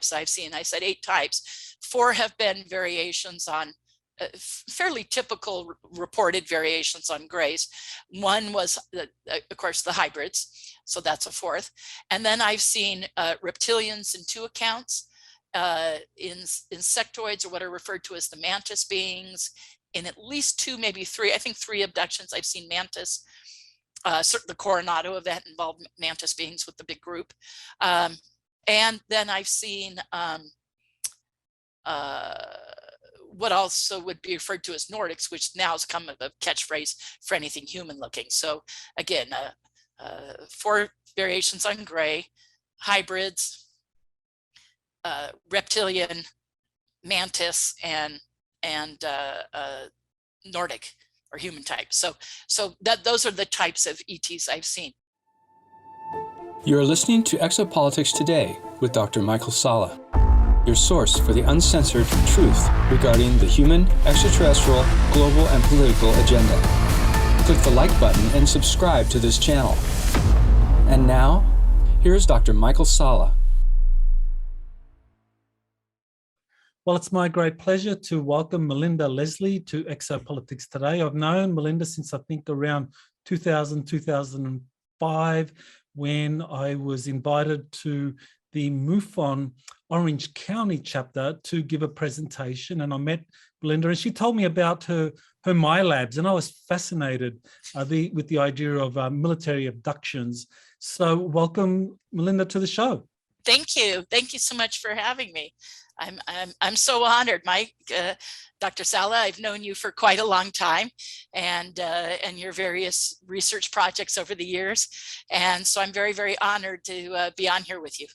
types I've seen. I said 8 types. 4 have been variations on fairly typical reported variations on grays. 1 was, of course, the hybrids. So that's a 4th. And then I've seen reptilians in 2 accounts, insectoids, or what are referred to as the mantis beings, in at least 2, maybe 3, I think 3 abductions. I've seen mantis. The Coronado event involved mantis beings with the big group. And then I've seen what also would be referred to as Nordics, which now has come a catchphrase for anything human looking. So again, 4 variations on gray, hybrids, reptilian, mantis, and Nordic or human type. So those are the types of ETs I've seen. You're listening to Exopolitics Today with Dr. Michael Salla, your source for the uncensored truth regarding the human, extraterrestrial, global, and political agenda. Click the like button and subscribe to this channel. And now, here's Dr. Michael Salla. Well, it's my great pleasure to welcome Melinda Leslie to Exopolitics Today. I've known Melinda since I think around 2000, 2005, when I was invited to the MUFON Orange County chapter to give a presentation, and I met Melinda and she told me about her MILABs, and I was fascinated with the idea of military abductions. So welcome, Melinda, to the show. Thank you. Thank you so much for having me. I'm so honored, Mike. Dr. Salla, I've known you for quite a long time, and your various research projects over the years. And so I'm very, very honored to be on here with you.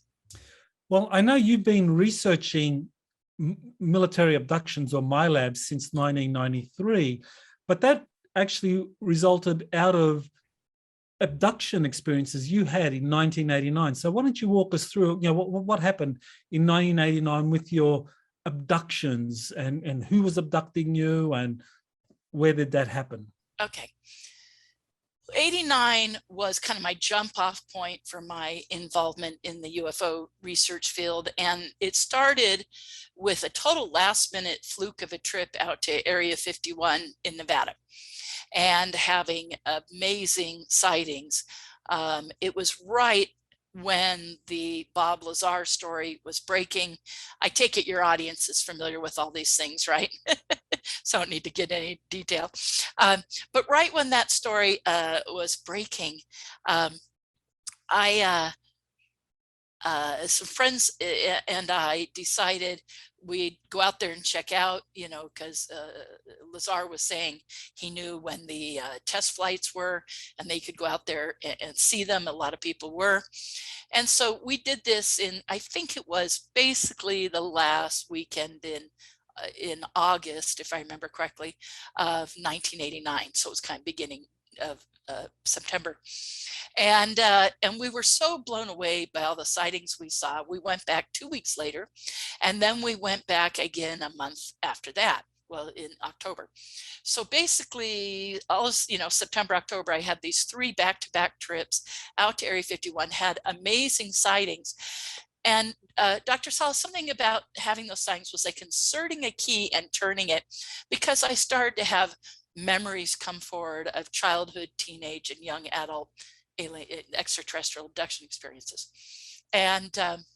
Well, I know you've been researching military abductions or MILABs since 1993, but that actually resulted out of abduction experiences you had in 1989. So why don't you walk us through, what happened in 1989 with your abductions, and who was abducting you and where did that happen? Okay. 89 was kind of my jump off point for my involvement in the UFO research field. And it started with a total last minute fluke of a trip out to Area 51 in Nevada and having amazing sightings. It was right when the Bob Lazar story was breaking. I take it your audience is familiar with all these things, right? So I don't need to get any detail. But right when that story was breaking, some friends and I decided we'd go out there and check out, because Lazar was saying he knew when the test flights were and they could go out there and see them. A lot of people were. And so we did this I think it was basically the last weekend in August, if I remember correctly, of 1989. So it was kind of beginning of September. And we were so blown away by all the sightings we saw. We went back 2 weeks later, and then we went back again a month after that, well, in October. So basically, September, October, I had these 3 back-to-back trips out to Area 51, had amazing sightings. And Dr. Salla, something about having those sightings was like inserting a key and turning it, because I started to have memories come forward of childhood, teenage, and young adult alien extraterrestrial abduction experiences. And then,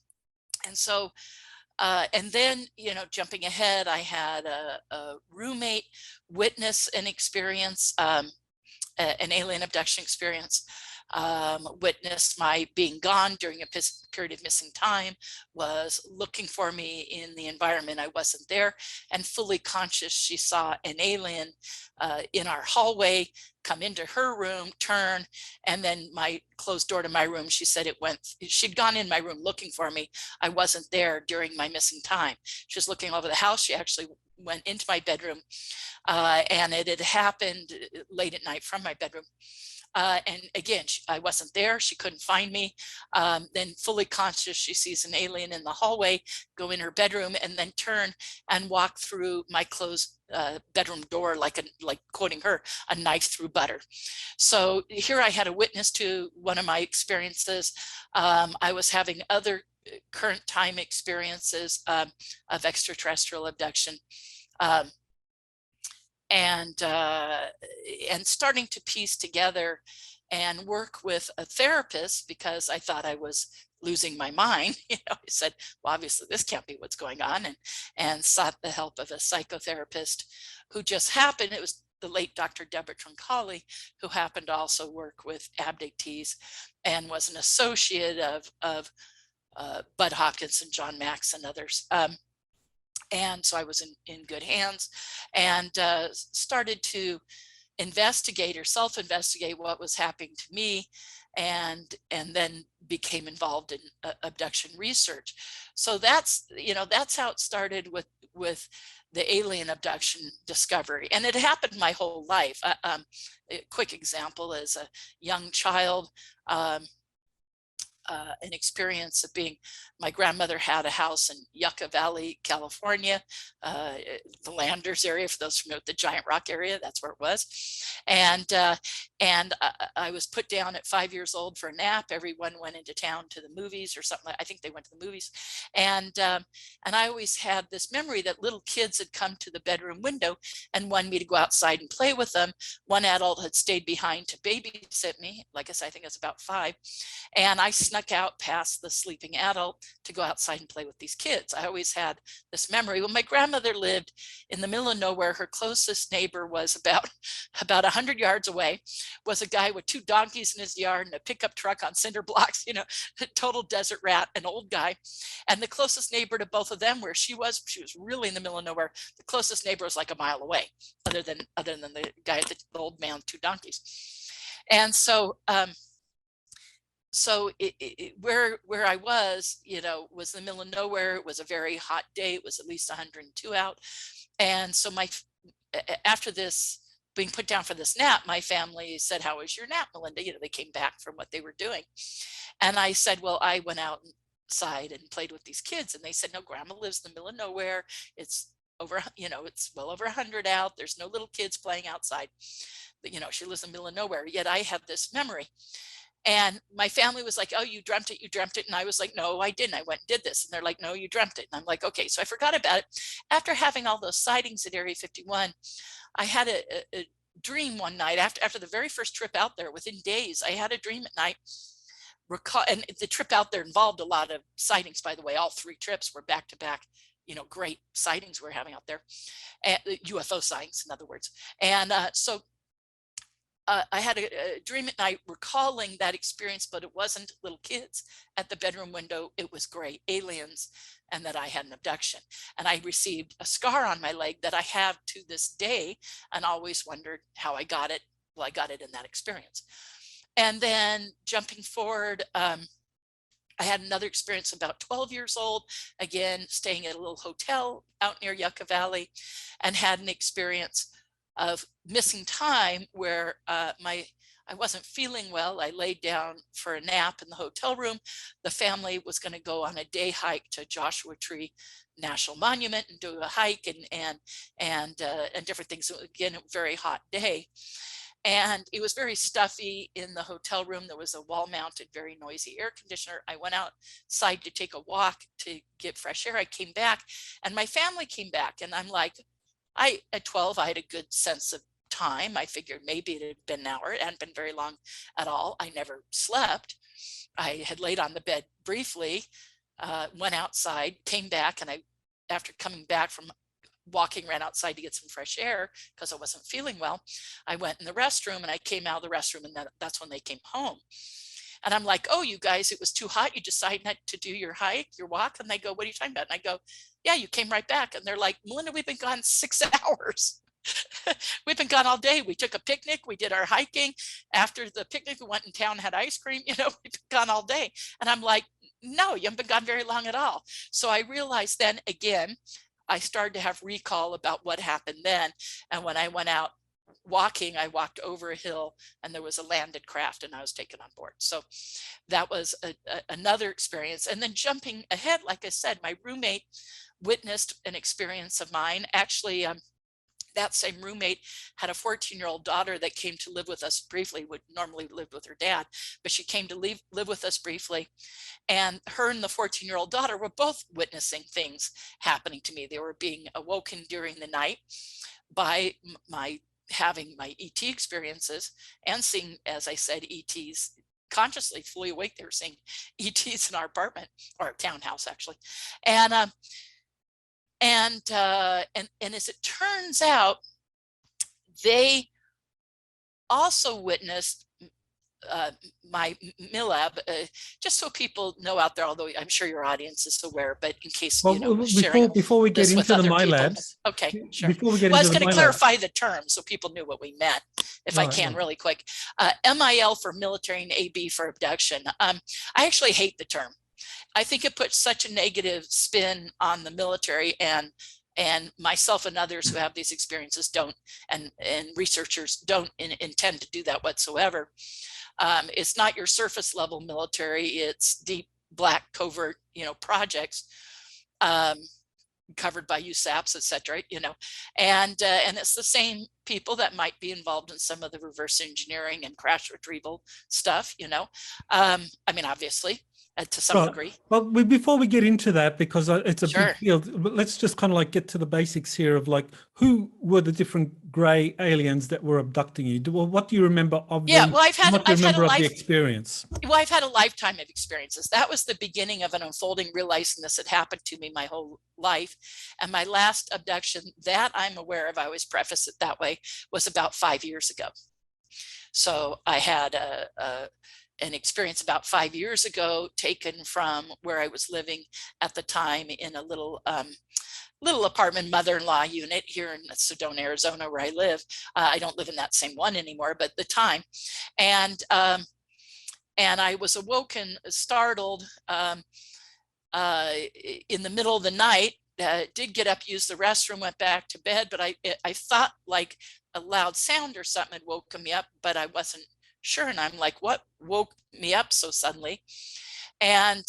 jumping ahead, I had a roommate witness an experience, an alien abduction experience, witnessed my being gone during a period of missing time, was looking for me in the environment. I wasn't there, and fully conscious she saw an alien in our hallway come into her room, turn, and then my closed door to my room. She said she'd gone in my room looking for me. I wasn't there during my missing time. She was looking all over the house. She actually went into my bedroom, and it had happened late at night from my bedroom. And again, I wasn't there. She couldn't find me. Then fully conscious, she sees an alien in the hallway, go in her bedroom, and then turn and walk through my closed bedroom door, like quoting her, a knife through butter. So here I had a witness to one of my experiences. I was having other current time experiences of extraterrestrial abduction. Um, and starting to piece together and work with a therapist, because I thought I was losing my mind. I said, well, obviously this can't be what's going on, and sought the help of a psychotherapist who just happened, it was the late Dr. Deborah Troncalli, who happened to also work with abductees and was an associate of Bud Hopkins and John Mack and others. And so I was in good hands, and started to investigate or self-investigate what was happening to me, and then became involved in abduction research. So that's how it started with the alien abduction discovery, and it happened my whole life. A quick example is a young child. An experience of being, my grandmother had a house in Yucca Valley, California, the Landers area, for those familiar with the Giant Rock area, that's where it was. And I was put down at 5 years old for a nap. Everyone went into town to the movies or something. I think they went to the movies. And I always had this memory that little kids had come to the bedroom window and wanted me to go outside and play with them. One adult had stayed behind to babysit me. Like I said, I think I was about 5. And I snuck out past the sleeping adult to go outside and play with these kids. I always had this memory. When my grandmother lived in the middle of nowhere, her closest neighbor was about 100 yards away, was a guy with 2 donkeys in his yard and a pickup truck on cinder blocks, a total desert rat, an old guy. And the closest neighbor to both of them, where she was really in the middle of nowhere. The closest neighbor was like a mile away, other than the guy, the old man with 2 donkeys. And so where I was, was in the middle of nowhere. It was a very hot day. It was at least 102 out. And so after this, being put down for this nap, my family said, how was your nap, Melinda? They came back from what they were doing. And I said, well, I went outside and played with these kids. And they said, no, Grandma lives in the middle of nowhere. It's over, it's well over 100 out. There's no little kids playing outside. But, she lives in the middle of nowhere. Yet I had this memory. And my family was like, oh, you dreamt it, you dreamt it. And I was like, no, I didn't. I went and did this. And they're like, no, you dreamt it. And I'm like, okay. So I forgot about it. After having all those sightings at Area 51, I had a dream one night after the very first trip out there. Within days, I had a dream at night. And the trip out there involved a lot of sightings, by the way. All 3 trips were back to back, great sightings we're having out there. UFO sightings, in other words. And so I had a dream at night recalling that experience, but it wasn't little kids at the bedroom window. It was gray aliens, and that I had an abduction. And I received a scar on my leg that I have to this day, and always wondered how I got it. Well, I got it in that experience. And then jumping forward, I had another experience about 12 years old, again, staying at a little hotel out near Yucca Valley, and had an experience of missing time where I wasn't feeling well. I laid down for a nap in the hotel room. The family was going to go on a day hike to Joshua Tree National Monument and do a hike and different things. So again, a very hot day. And it was very stuffy in the hotel room. There was a wall-mounted, very noisy air conditioner. I went outside to take a walk to get fresh air. I came back, and my family came back, and I'm like, at 12, I had a good sense of time. I figured maybe it had been an hour. It hadn't been very long at all. I never slept. I had laid on the bed briefly, went outside, came back, and after coming back from walking, ran outside to get some fresh air because I wasn't feeling well. I went in the restroom, and I came out of the restroom, and that's when they came home. And I'm like, oh, you guys, it was too hot. You decided not to do your hike, your walk? And they go, what are you talking about? And I go, yeah, you came right back. And they're like, Melinda, we've been gone 6 hours. We've been gone all day. We took a picnic. We did our hiking. After the picnic, we went in town, had ice cream. We've been gone all day. And I'm like, no, you haven't been gone very long at all. So I realized then again, I started to have recall about what happened then. And when I went out walking, I walked over a hill, and there was a landed craft, and I was taken on board. So that was another experience. And then jumping ahead, like I said, my roommate witnessed an experience of mine. Actually, that same roommate had a 14-year-old daughter that came to live with us briefly, would normally live with her dad, but she came to live with us briefly. And her and the 14-year-old daughter were both witnessing things happening to me. They were being awoken during the night by my having my ET experiences and seeing, as I said, ETs consciously, fully awake. They were seeing ETs in our apartment, or our townhouse actually. And as it turns out, they also witnessed my MILAB, just so people know out there, although I'm sure your audience is aware, but in case, Well, you know, sharing before we get this with into the other people. MILABs, Okay, sure. Before we get Well, I into was the going to MILABs, clarify the term so people knew what we meant, if I can, right. really quick. MIL for military and AB for abduction. I actually hate the term. I think it puts such a negative spin on the military, and myself and others who have these experiences don't, and researchers don't intend to do that whatsoever. It's not your surface level military, it's deep, black, covert, you know, projects covered by USAPs, et cetera, you know, and it's the same people that might be involved in some of the reverse engineering and crash retrieval stuff, you know. I mean, obviously, to some degree. Well, before we get into that, because it's a Sure. big field, but let's just kind of like get to the basics here of like, who were the different gray aliens that were abducting you? Well, what do you remember of Yeah, them? well, I've had the experience? Well, I've had a lifetime of experiences. That was the beginning of an unfolding, realizing this had happened to me my whole life. And my last abduction that I'm aware of, I always preface it that way, was about 5 years ago. So I had an experience about 5 years ago, taken from where I was living at the time in a little apartment mother-in-law unit here in Sedona, Arizona, where I live. I don't live in that same one anymore, but the time. And I was awoken, startled in the middle of the night. Did get up, use the restroom, went back to bed, but I thought like a loud sound or something had woken me up, but I wasn't sure. And I'm like, what woke me up so suddenly? And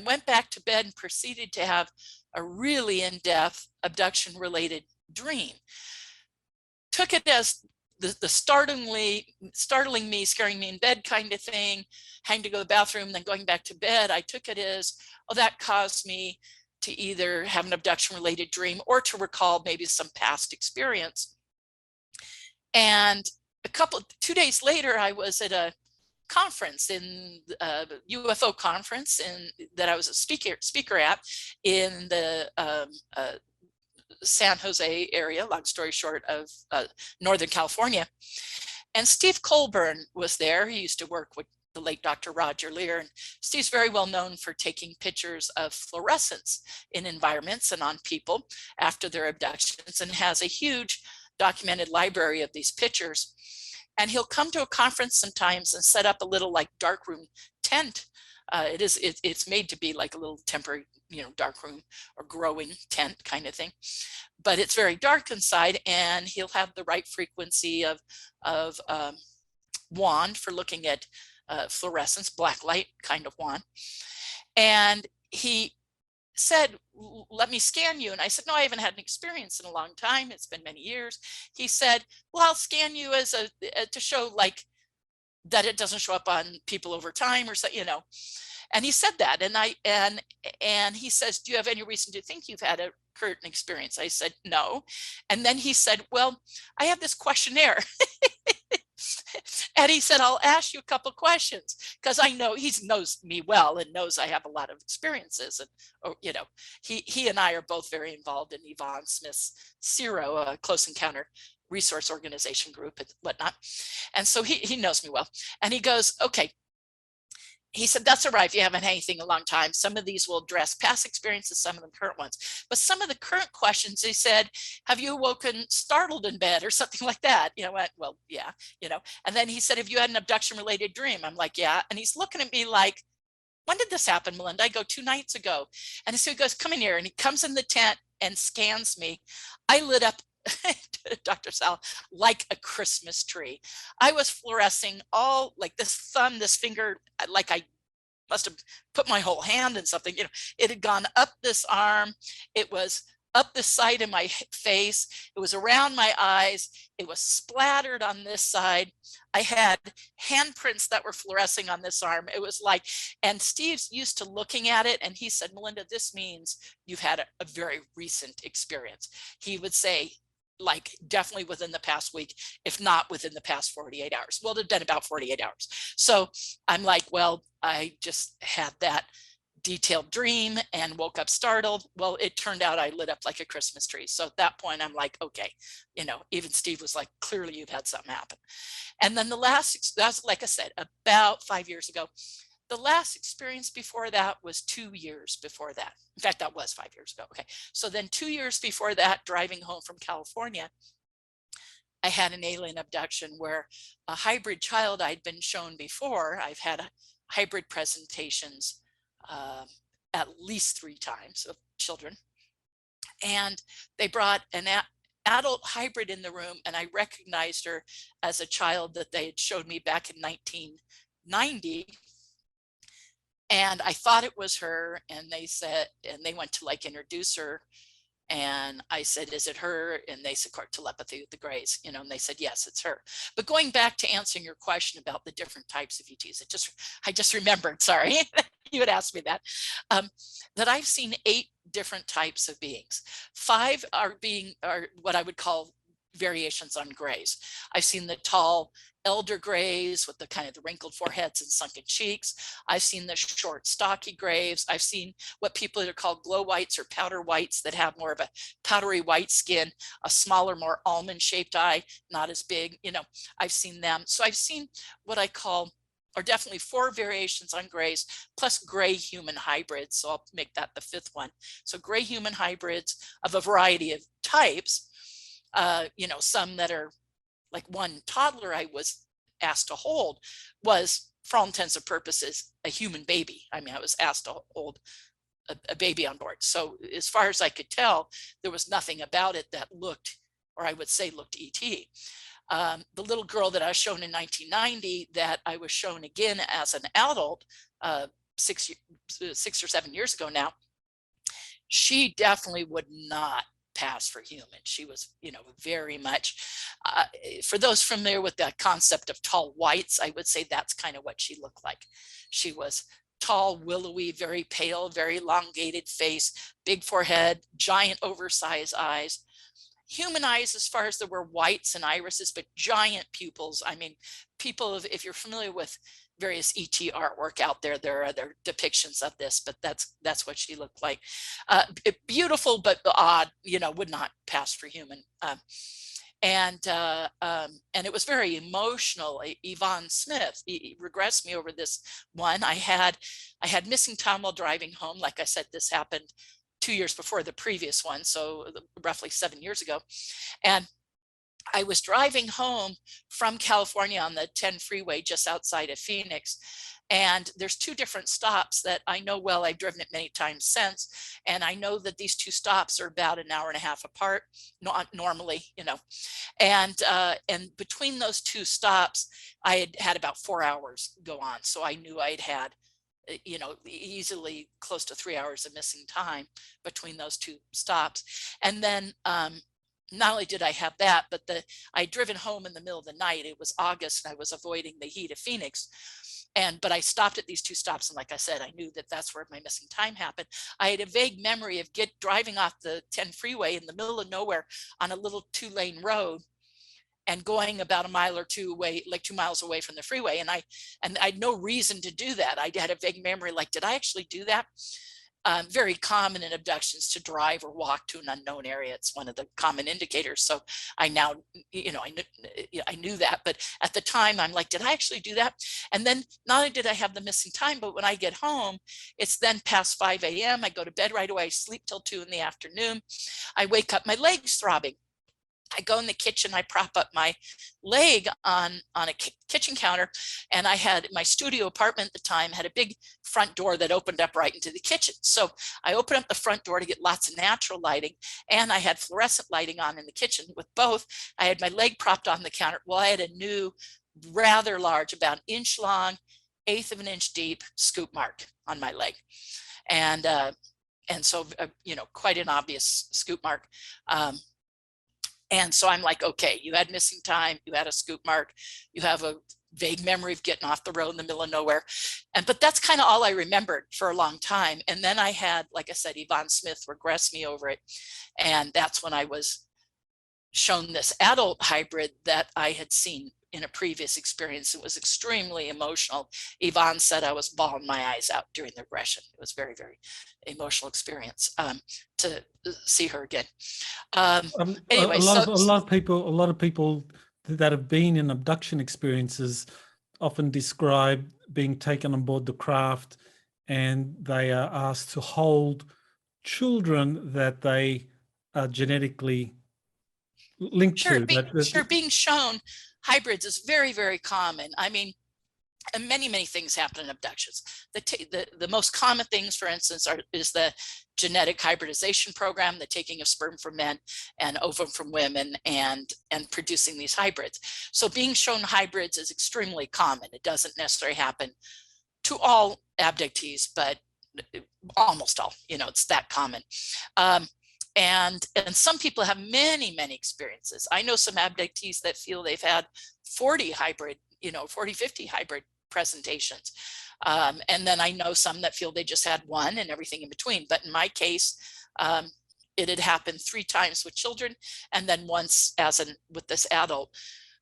went back to bed and proceeded to have a really in-depth abduction related dream. Took it as the startling me, scaring me in bed kind of thing, having to go to the bathroom, then going back to bed. I took it as, oh, that caused me to either have an abduction related dream or to recall maybe some past experience. And 2 days later, I was at a conference, in UFO conference, that I was a speaker at in the San Jose area, long story short, of Northern California. And Steve Colburn was there. He used to work with the late Dr. Roger Lear. And Steve's very well known for taking pictures of fluorescence in environments and on people after their abductions, and has a huge documented library of these pictures. And he'll come to a conference sometimes and set up a little like darkroom tent. It's made to be like a little temporary, you know, darkroom or growing tent kind of thing, but it's very dark inside. And he'll have the right frequency of wand for looking at fluorescence, black light kind of wand. And he said, let me scan you. And I said, no, I haven't had an experience in a long time. It's been many years. He said, well, I'll scan you as to show like that it doesn't show up on people over time or so, you know. And he said that, and he says, do you have any reason to think you've had a current experience? I said, no. And then he said, well, I have this questionnaire. And he said, I'll ask you a couple of questions, because I know he knows me well and knows I have a lot of experiences. And, you know, he and I are both very involved in Yvonne Smith's CERO, a Close Encounter Resource Organization group and whatnot. And so he knows me well. And he goes, okay. He said, that's all right if you haven't had anything in a long time. Some of these will address past experiences, some of them current ones. But some of the current questions, he said, have you awoken startled in bed or something like that? You know, well, yeah, you know. And then he said, have you had an abduction related dream? I'm like, yeah. And he's looking at me like, when did this happen, Melinda? I go, 2 nights ago. And so he goes, come in here. And he comes in the tent and scans me. I lit up, Dr. Salla, like a Christmas tree. I was fluorescing all like this thumb, this finger, like I must have put my whole hand in something. You know, it had gone up this arm. It was up the side of my face. It was around my eyes. It was splattered on this side. I had handprints that were fluorescing on this arm. It was like, and Steve's used to looking at it, and he said, Melinda, this means you've had a very recent experience. He would say, like, definitely within the past week, if not within the past 48 hours. Well, it had been about 48 hours. So I'm like, well, I just had that detailed dream and woke up startled. Well, it turned out I lit up like a Christmas tree. So at that point, I'm like, okay, you know, even Steve was like, clearly you've had something happen. And then that's like I said, about 5 years ago. The last experience before that was 2 years before that. In fact, that was 5 years ago. Okay. So then 2 years before that, driving home from California, I had an alien abduction where a hybrid child I'd been shown before. I've had hybrid presentations at least 3 times of children. And they brought an adult hybrid in the room, and I recognized her as a child that they had showed me back in 1990. And I thought it was her, and they said, and they went to like introduce her. And I said, is it her? And they said, telepathy with the Greys, you know, and they said, yes, it's her. But going back to answering your question about the different types of ETs, I just remembered, sorry, you had asked me that, that I've seen 8 different types of beings. 5 are what I would call variations on Greys. I've seen the tall elder Greys with the kind of the wrinkled foreheads and sunken cheeks. I've seen the short, stocky Greys. I've seen what people are called glow whites or powder whites that have more of a powdery white skin, a smaller, more almond shaped eye, not as big, you know, I've seen them. So I've seen what I call, or definitely 4 variations on Greys, plus gray human hybrids. So I'll make that the 5th one. So gray human hybrids of a variety of types, you know, some that are like one toddler I was asked to hold was, for all intents and purposes, a human baby. I mean, I was asked to hold a baby on board. So as far as I could tell, there was nothing about it that looked, or I would say looked ET. The little girl that I was shown in 1990 that I was shown again as an adult 6 or 7 years ago now, she definitely would not pass for human. She was, you know, very much, for those familiar with the concept of tall whites, I would say that's kind of what she looked like. She was tall, willowy, very pale, very elongated face, big forehead, giant oversized eyes. Human eyes, as far as there were whites and irises, but giant pupils. I mean, people, if you're familiar with various ET artwork out there, there are other depictions of this, but that's what she looked like. Beautiful, but odd, you know, would not pass for human. And it was very emotional. Yvonne Smith regressed me over this one. I had missing time while driving home. Like I said, this happened 2 years before the previous one, so roughly 7 years ago. And I was driving home from California on the 10 freeway just outside of Phoenix. And there's 2 different stops that I know well. I've driven it many times since. And I know that these 2 stops are about an hour and a half apart, not normally, you know. And between those 2 stops, I had had about 4 hours go on. So I knew I'd had, you know, easily close to 3 hours of missing time between those 2 stops. And then not only did I have that, but I'd driven home in the middle of the night. It was August and I was avoiding the heat of Phoenix. But I stopped at these 2 stops. And like I said, I knew that that's where my missing time happened. I had a vague memory of driving off the 10 freeway in the middle of nowhere on a little 2-lane road and going about a mile or 2 away, like 2 miles away from the freeway. And I had no reason to do that. I had a vague memory, like, did I actually do that? Very common in abductions to drive or walk to an unknown area. It's one of the common indicators. So I now, you know, I knew that, but at the time I'm like, did I actually do that? And then not only did I have the missing time, but when I get home, it's then past 5 a.m. I go to bed right away. I sleep till 2 in the afternoon. I wake up, my leg's throbbing. I go in the kitchen, I prop up my leg on a kitchen counter, and I had my studio apartment at the time had a big front door that opened up right into the kitchen. So I opened up the front door to get lots of natural lighting, and I had fluorescent lighting on in the kitchen. With both, I had my leg propped on the counter. Well, I had a new, rather large, about 1 inch long, 1/8 of an inch deep scoop mark on my leg. And And so, you know, quite an obvious scoop mark. And so I'm like, okay, you had missing time, you had a scoop mark, you have a vague memory of getting off the road in the middle of nowhere. But that's kind of all I remembered for a long time. And then I had, like I said, Yvonne Smith regress me over it. And that's when I was shown this adult hybrid that I had seen in a previous experience. It was extremely emotional. Yvonne said I was bawling my eyes out during the regression. It was very, very emotional experience to see her again. Anyway, a lot of people that have been in abduction experiences often describe being taken on board the craft, and they are asked to hold children that they are genetically linked sure, to. sure, being shown hybrids is very, very common. I mean, and many, many things happen in abductions. The most common things, for instance, is the genetic hybridization program, the taking of sperm from men and ovum from women, and producing these hybrids. So being shown hybrids is extremely common. It doesn't necessarily happen to all abductees, but almost all, you know, it's that common. And some people have many, many experiences. I know some abductees that feel they've had 40 hybrid, you know, 40, 50 hybrid presentations. And then I know some that feel they just had one and everything in between. But in my case, it had happened 3 times with children and then once with this adult.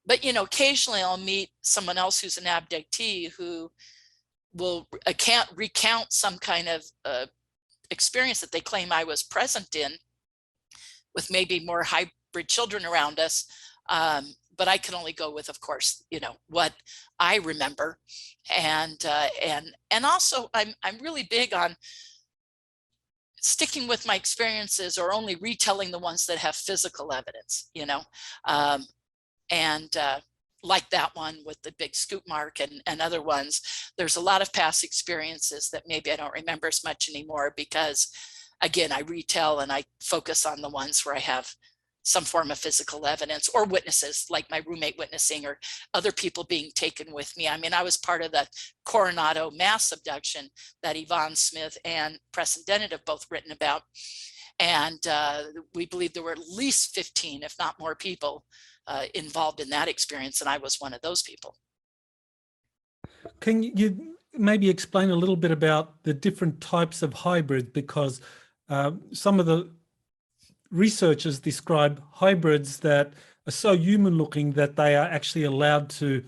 But, you know, occasionally I'll meet someone else who's an abductee who will recount some kind of experience that they claim I was present in, with maybe more hybrid children around us. But I can only go with, of course, you know, what I remember. And also I'm really big on sticking with my experiences or only retelling the ones that have physical evidence, you know, like that one with the big scoop mark and other ones. There's a lot of past experiences that maybe I don't remember as much anymore because, again, I retell and I focus on the ones where I have some form of physical evidence or witnesses, like my roommate witnessing or other people being taken with me. I mean, I was part of the Coronado mass abduction that Yvonne Smith and Preston Dennett have both written about. And we believe there were at least 15, if not more people involved in that experience. And I was one of those people. Can you maybe explain a little bit about the different types of hybrid? Because some of the researchers describe hybrids that are so human looking that they are actually allowed to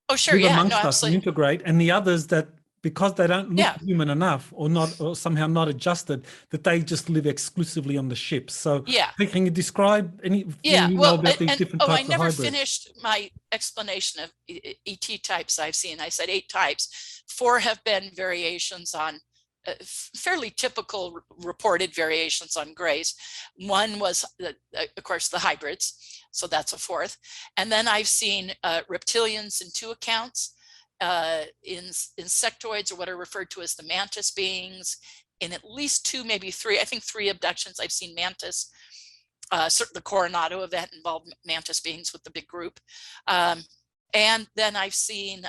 live amongst us and integrate, and the others that, because they don't look human enough or somehow not adjusted, that they just live exclusively on the ship. So can you describe anything you know about these different types of hybrids? I never finished my explanation of ET types I've seen. I said 8 types. 4 have been variations on fairly typical reported variations on grays. 1 was, of course, the hybrids. So that's a 4th. And then I've seen reptilians in 2 accounts, insectoids, or what are referred to as the mantis beings, in at least 2, maybe 3, I think 3 abductions. I've seen mantis. Certainly the Coronado event involved mantis beings with the big group. And then I've seen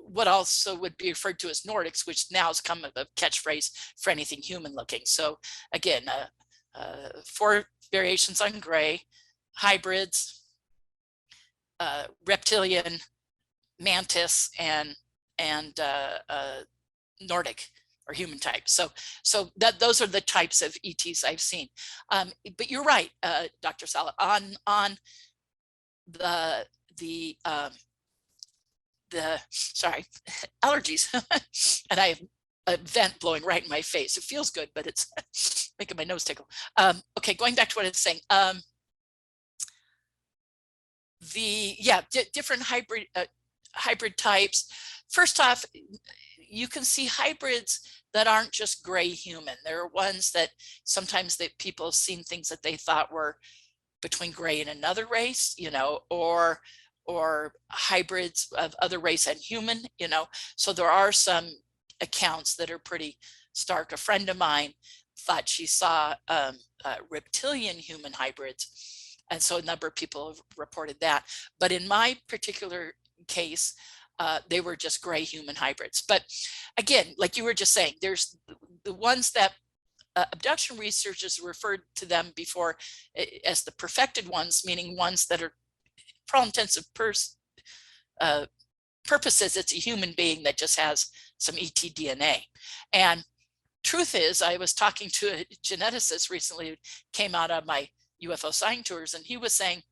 what also would be referred to as Nordics, which now has come a catchphrase for anything human looking. So again, 4 variations on gray, hybrids, reptilian, mantis, and Nordic or human type. So those are the types of ETs I've seen. But you're right, Dr. Salla, on the sorry, allergies. And I have a vent blowing right in my face. It feels good, but it's making my nose tickle. Okay, going back to what I was saying. Different hybrid types. First off, you can see hybrids that aren't just gray human. There are ones that sometimes that people have seen things that they thought were between gray and another race, you know, or hybrids of other race and human, you know. So there are some accounts that are pretty stark. A friend of mine thought she saw reptilian human hybrids. And so a number of people have reported that. But in my particular case, they were just gray human hybrids. But again, like you were just saying, there's the ones that abduction researchers referred to them before as the perfected ones, meaning ones that are, for all intents and purposes, it's a human being that just has some ET DNA. And truth is, I was talking to a geneticist recently who came out of my UFO sign tours, and he was saying,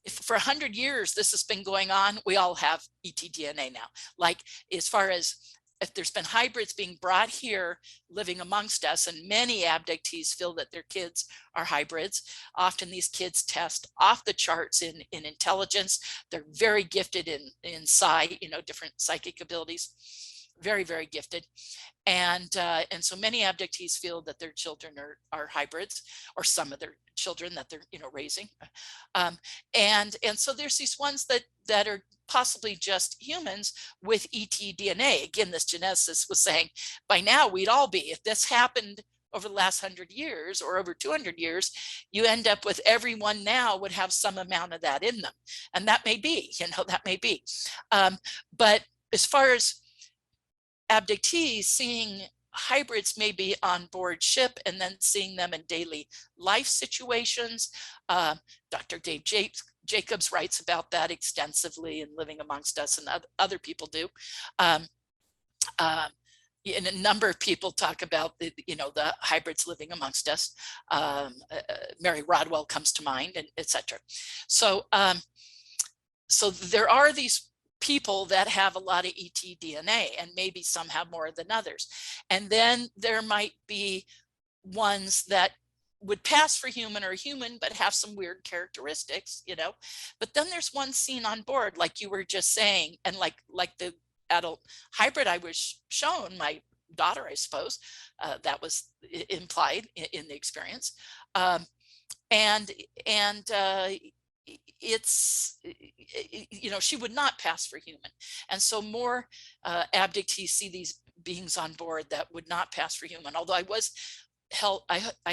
if for 100 years this has been going on, we all have ET DNA now. Like, as far as if there's been hybrids being brought here living amongst us, and many abductees feel that their kids are hybrids. Often these kids test off the charts in intelligence. They're very gifted in different psychic abilities, very, very gifted. And so many abductees feel that their children are hybrids, or some of their children that they're raising. And so there's these ones that are possibly just humans with ET DNA. Again, this geneticist was saying, by now we'd all be. If this happened over the last 100 years or over 200 years, you end up with everyone now would have some amount of that in them. And that may be, that may be. But as far as abductees, seeing hybrids maybe on board ship and then seeing them in daily life situations. Dr. Dave Jacobs writes about that extensively in Living Amongst Us, and other people do. And a number of people talk about the hybrids living amongst us. Mary Rodwell comes to mind, and etc. So there are these people that have a lot of ET DNA, and maybe some have more than others. And then there might be ones that would pass for human or human, but have some weird characteristics, But then there's one seen on board, like you were just saying, and like the adult hybrid I was shown, my daughter, I suppose, that was implied in the experience. It's, she would not pass for human. And so more abductees see these beings on board that would not pass for human. Although I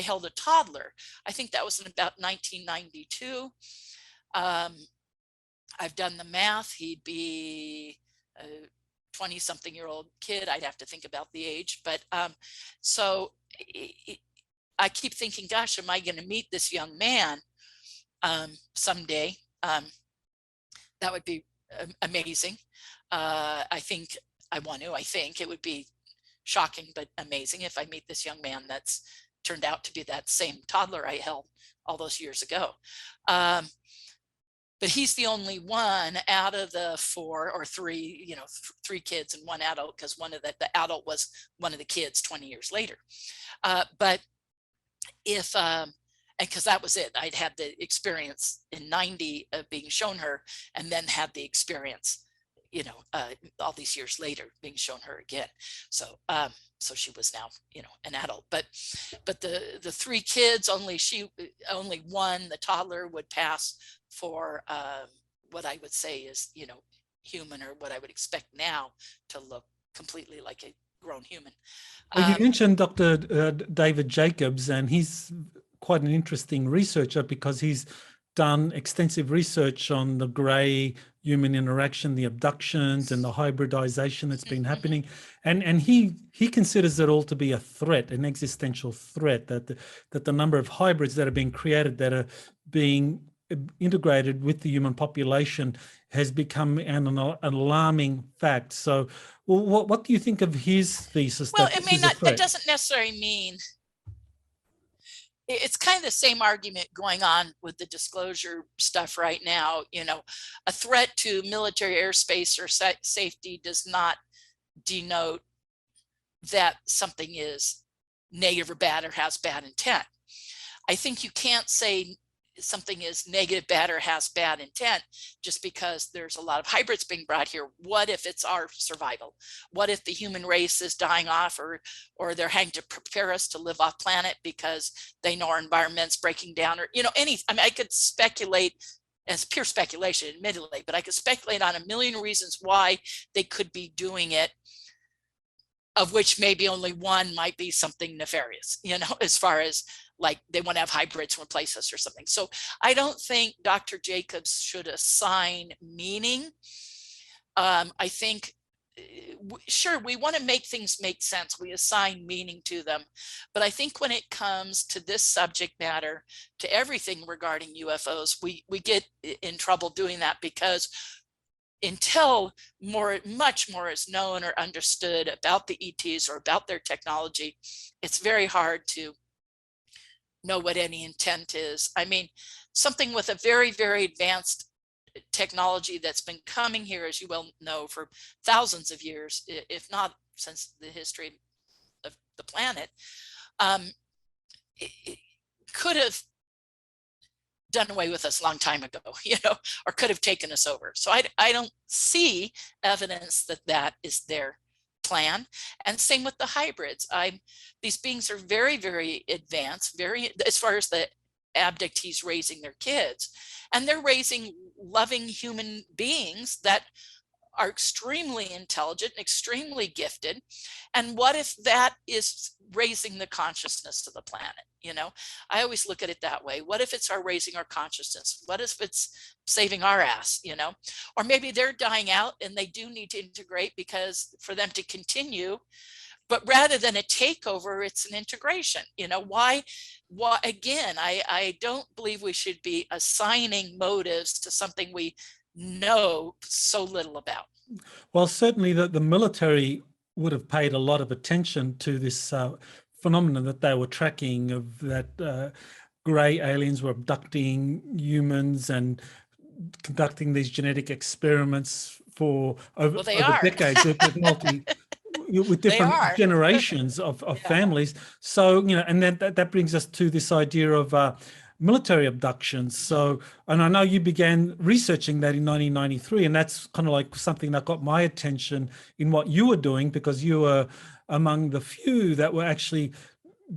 held a toddler. I think that was in about 1992. I've done the math. He'd be a 20-something-year-old kid. I'd have to think about the age. But so I keep thinking, gosh, am I going to meet this young man someday? That would be amazing. I think it would be shocking but amazing if I meet this young man that's turned out to be that same toddler I held all those years ago. But he's the only one out of the four or three, three kids and one adult, because the adult was one of the kids 20 years later. But if and because that was it, I'd had the experience in 90 of being shown her, and then had the experience, all these years later being shown her again. So she was now, an adult. But the three kids, only one, the toddler, would pass for what I would say is, human, or what I would expect now to look completely like a grown human. Well, you mentioned Dr. David Jacobs, and he's quite an interesting researcher, because he's done extensive research on the gray human interaction, the abductions and the hybridization that's been happening. And he considers it all to be a threat, an existential threat, that the number of hybrids that are being created, that are being integrated with the human population, has become an alarming fact. So what do you think of his thesis? Well, that doesn't necessarily mean. It's kind of the same argument going on with the disclosure stuff right now. A threat to military airspace or safety does not denote that something is negative or bad or has bad intent. I think you can't say something is negative, bad, or has bad intent just because there's a lot of hybrids being brought here. What if it's our survival? What if the human race is dying off, or they're having to prepare us to live off planet because they know our environment's breaking down, or I could speculate, as pure speculation admittedly, but I could speculate on a million reasons why they could be doing it, of which maybe only one might be something nefarious, as far as like they want to have hybrids replace us or something. So I don't think Dr. Jacobs should assign meaning I think, sure, we want to make things make sense. We assign meaning to them. But I think when it comes to this subject matter, to everything regarding UFOs, we get in trouble doing that, because until much more is known or understood about the ETs or about their technology, it's very hard to know what any intent is. I mean, something with a very, very advanced technology that's been coming here, as you well know, for thousands of years, if not since the history of the planet, it could have done away with us a long time ago, or could have taken us over. So I don't see evidence that that is their plan. And same with the hybrids. These beings are very, very advanced, very, as far as the abductees raising their kids, and they're raising loving human beings that are extremely intelligent, extremely gifted. And what if that is raising the consciousness of the planet? I always look at it that way. What if it's our raising our consciousness? What if it's saving our ass? Or maybe they're dying out and they do need to integrate because for them to continue. But rather than a takeover, it's an integration. Why again, I don't believe we should be assigning motives to something we know so little about. Well, certainly the military would have paid a lot of attention to this phenomenon that they were tracking, of that gray aliens were abducting humans and conducting these genetic experiments for over decades with different generations of families. So, and then that brings us to this idea of military abductions. So, and I know you began researching that in 1993, and that's kind of like something that got my attention in what you were doing, because you were among the few that were actually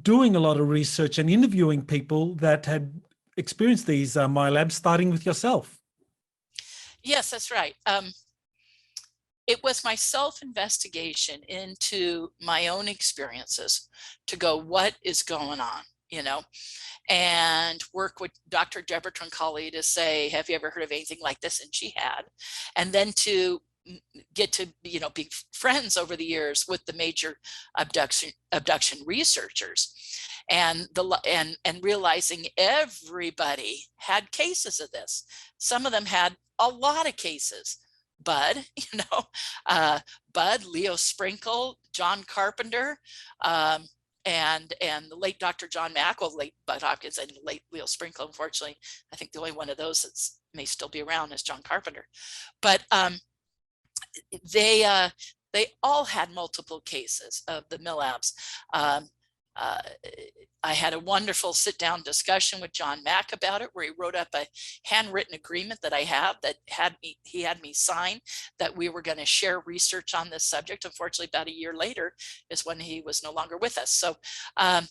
doing a lot of research and interviewing people that had experienced these MILABs, starting with yourself. Yes, that's right. It was my self-investigation into my own experiences to go, what is going on, and work with Dr. Deborah Troncalli to say, have you ever heard of anything like this? And she had. And then to get to, be friends over the years with the major abduction researchers, and realizing everybody had cases of this. Some of them had a lot of cases. Bud, Leo Sprinkle, John Carpenter, and the late Dr. John Mack, well, late Bud Hopkins and late Leo Sprinkle. Unfortunately, I think the only one of those that may still be around is John Carpenter. But they all had multiple cases of the MILABs. I had a wonderful sit-down discussion with John Mack about it, where he wrote up a handwritten agreement that I have that he had me sign, that we were going to share research on this subject. Unfortunately, about a year later is when he was no longer with us. So, and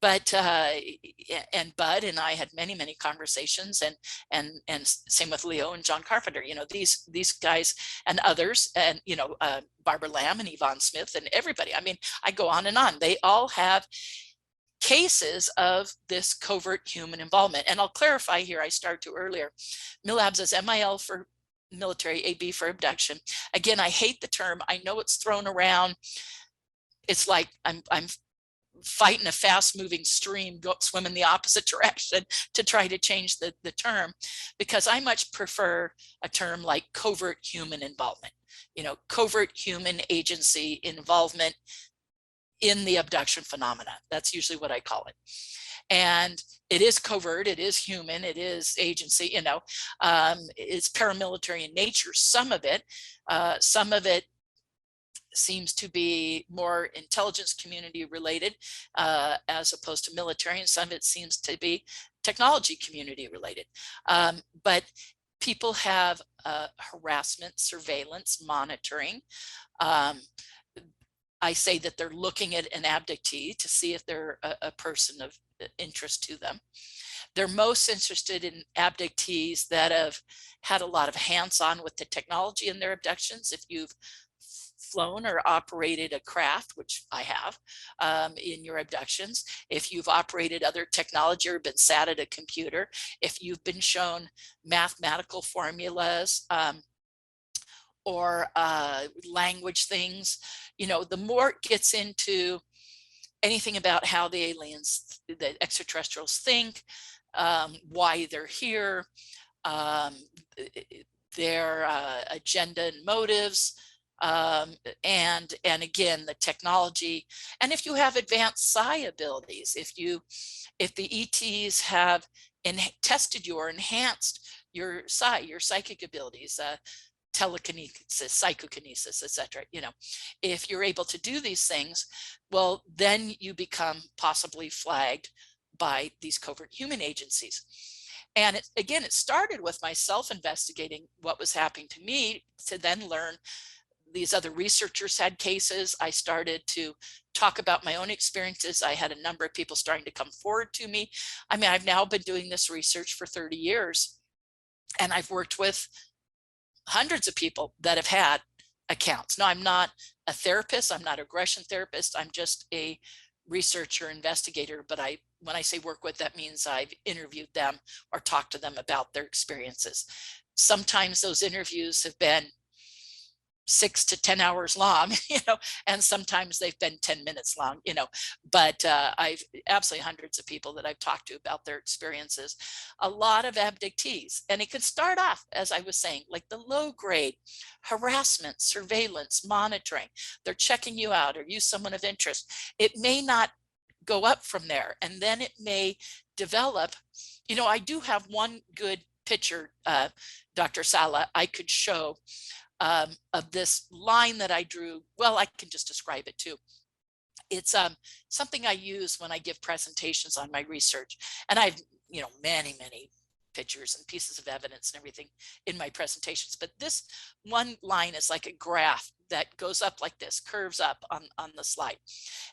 Bud and I had many, many conversations, and same with Leo and John Carpenter. These guys and others, and Barbara Lamb and Yvonne Smith and everybody. I mean, I go on and on. They all have cases of this covert human involvement. And I'll clarify here, I started to earlier, MILABs is MIL for military, AB for abduction. Again, I hate the term. I know it's thrown around. It's like I'm fighting a fast moving stream, swim in the opposite direction to try to change the term, because I much prefer a term like covert human involvement, covert human agency involvement in the abduction phenomena. That's usually what I call it. And it is covert, it is human, it is agency, it's paramilitary in nature, some of it seems to be more intelligence community related as opposed to military, and some of it seems to be technology community related. But people have harassment, surveillance, monitoring. I say that they're looking at an abductee to see if they're a person of interest to them. They're most interested in abductees that have had a lot of hands-on with the technology in their abductions. If you've flown or operated a craft, which I have, in your abductions, if you've operated other technology or been sat at a computer, if you've been shown mathematical formulas, or language things. You know, the more it gets into anything about how the aliens, the extraterrestrials think, why they're here, their agenda and motives, and again, the technology. And if you have advanced psi abilities, if the ETs have tested you or enhanced your psi, your psychic abilities, telekinesis, psychokinesis, etc. You know, if you're able to do these things, well, then you become possibly flagged by these covert human agencies. And again, it started with myself investigating what was happening to me, to then learn these other researchers had cases. I started to talk about my own experiences. I had a number of people starting to come forward to me. I mean, I've now been doing this research for 30 years, and I've worked with hundreds of people that have had accounts. Now, I'm not a therapist. I'm not a regression therapist. I'm just a researcher, investigator. But when I say work with, that means I've interviewed them or talked to them about their experiences. Sometimes those interviews have been 6 to 10 hours long, you know, and sometimes they've been 10 minutes long, you know, but I've absolutely hundreds of people that I've talked to about their experiences, a lot of abductees. And it could start off, as I was saying, like the low grade harassment, surveillance, monitoring. They're checking you out. Are you someone of interest? It may not go up from there, and then it may develop. You know, I do have one good picture, Dr. Salla, I could show of this line that I drew. Well, I can just describe it too. It's something I use when I give presentations on my research. And I've, you know, many pictures and pieces of evidence and everything in my presentations. But this one line is like a graph that goes up like this, curves up on the slide.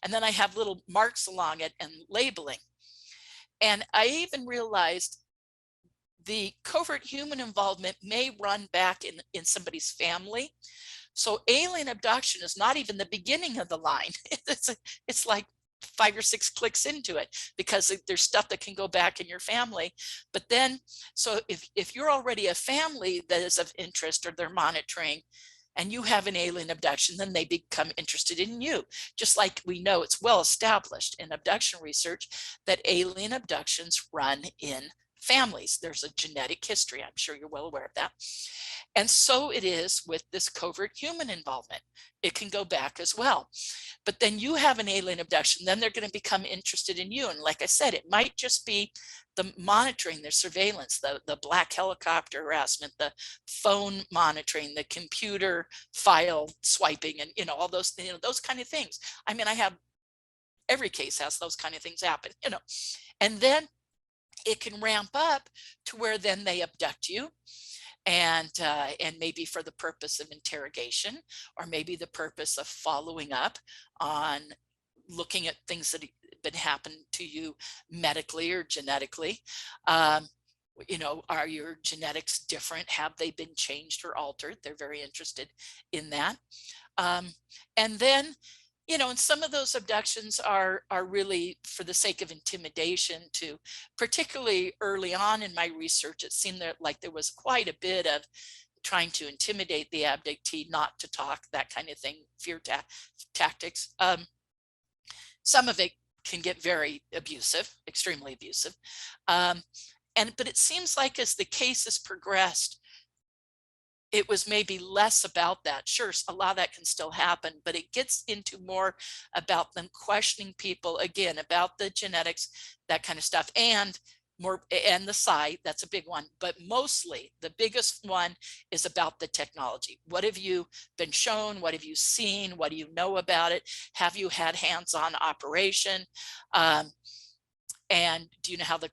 And then I have little marks along it and labeling. And I even realized the covert human involvement may run back in somebody's family. So alien abduction is not even the beginning of the line. It's like 5 or 6 clicks into it, because there's stuff that can go back in your family. But then, so if you're already a family that is of interest, or they're monitoring, and you have an alien abduction, then they become interested in you. Just like we know, it's well established in abduction research that alien abductions run in families. There's a genetic history. I'm sure you're well aware of that. And so it is with this covert human involvement. It can go back as well. But then you have an alien abduction, then they're going to become interested in you. And like I said, it might just be the monitoring, the surveillance, the black helicopter harassment, the phone monitoring, the computer file swiping, and, you know, all those, you know, those kind of things. I mean, I have, every case has those kind of things happen, you know. And then it can ramp up to where then they abduct you, and maybe for the purpose of interrogation, or maybe the purpose of following up on looking at things that have been happened to you medically or genetically. You know, are your genetics different? Have they been changed or altered? They're very interested in that. And then, you know, and some of those abductions are really for the sake of intimidation too. Particularly early on in my research, it seemed that like there was quite a bit of trying to intimidate the abductee not to talk, that kind of thing, fear tactics. Some of it can get very abusive, extremely abusive. But it seems like as the cases progressed, it was maybe less about that. Sure, a lot of that can still happen, but it gets into more about them questioning people, again, about the genetics, that kind of stuff, and the psi, that's a big one. But mostly the biggest one is about the technology. What have you been shown? What have you seen? What do you know about it? Have you had hands-on operation? And do you know how the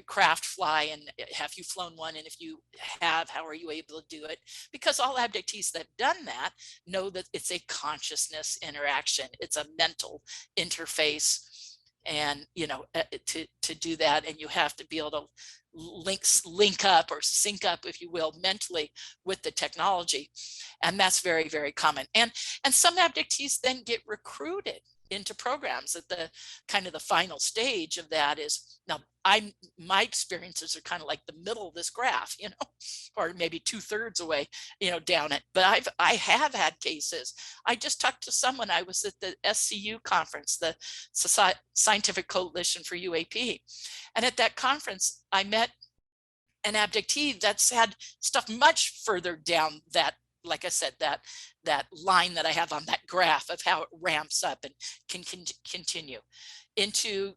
craft fly, and have you flown one? And if you have, how are you able to do it? Because all abductees that have done that know that it's a consciousness interaction. It's a mental interface. And, you know, to do that, and you have to be able to link up or sync up, if you will, mentally with the technology. And that's very, very common. And some abductees then get recruited into programs. At the kind of the final stage of that is, now my experiences are kind of like the middle of this graph, or maybe 2/3 away, down it. But I have had cases. I just talked to someone. I was at the SCU conference, the Scientific Coalition for UAP. And at that conference, I met an abductee that's had stuff much further down that, like I said, that line that I have on that graph of how it ramps up and can continue into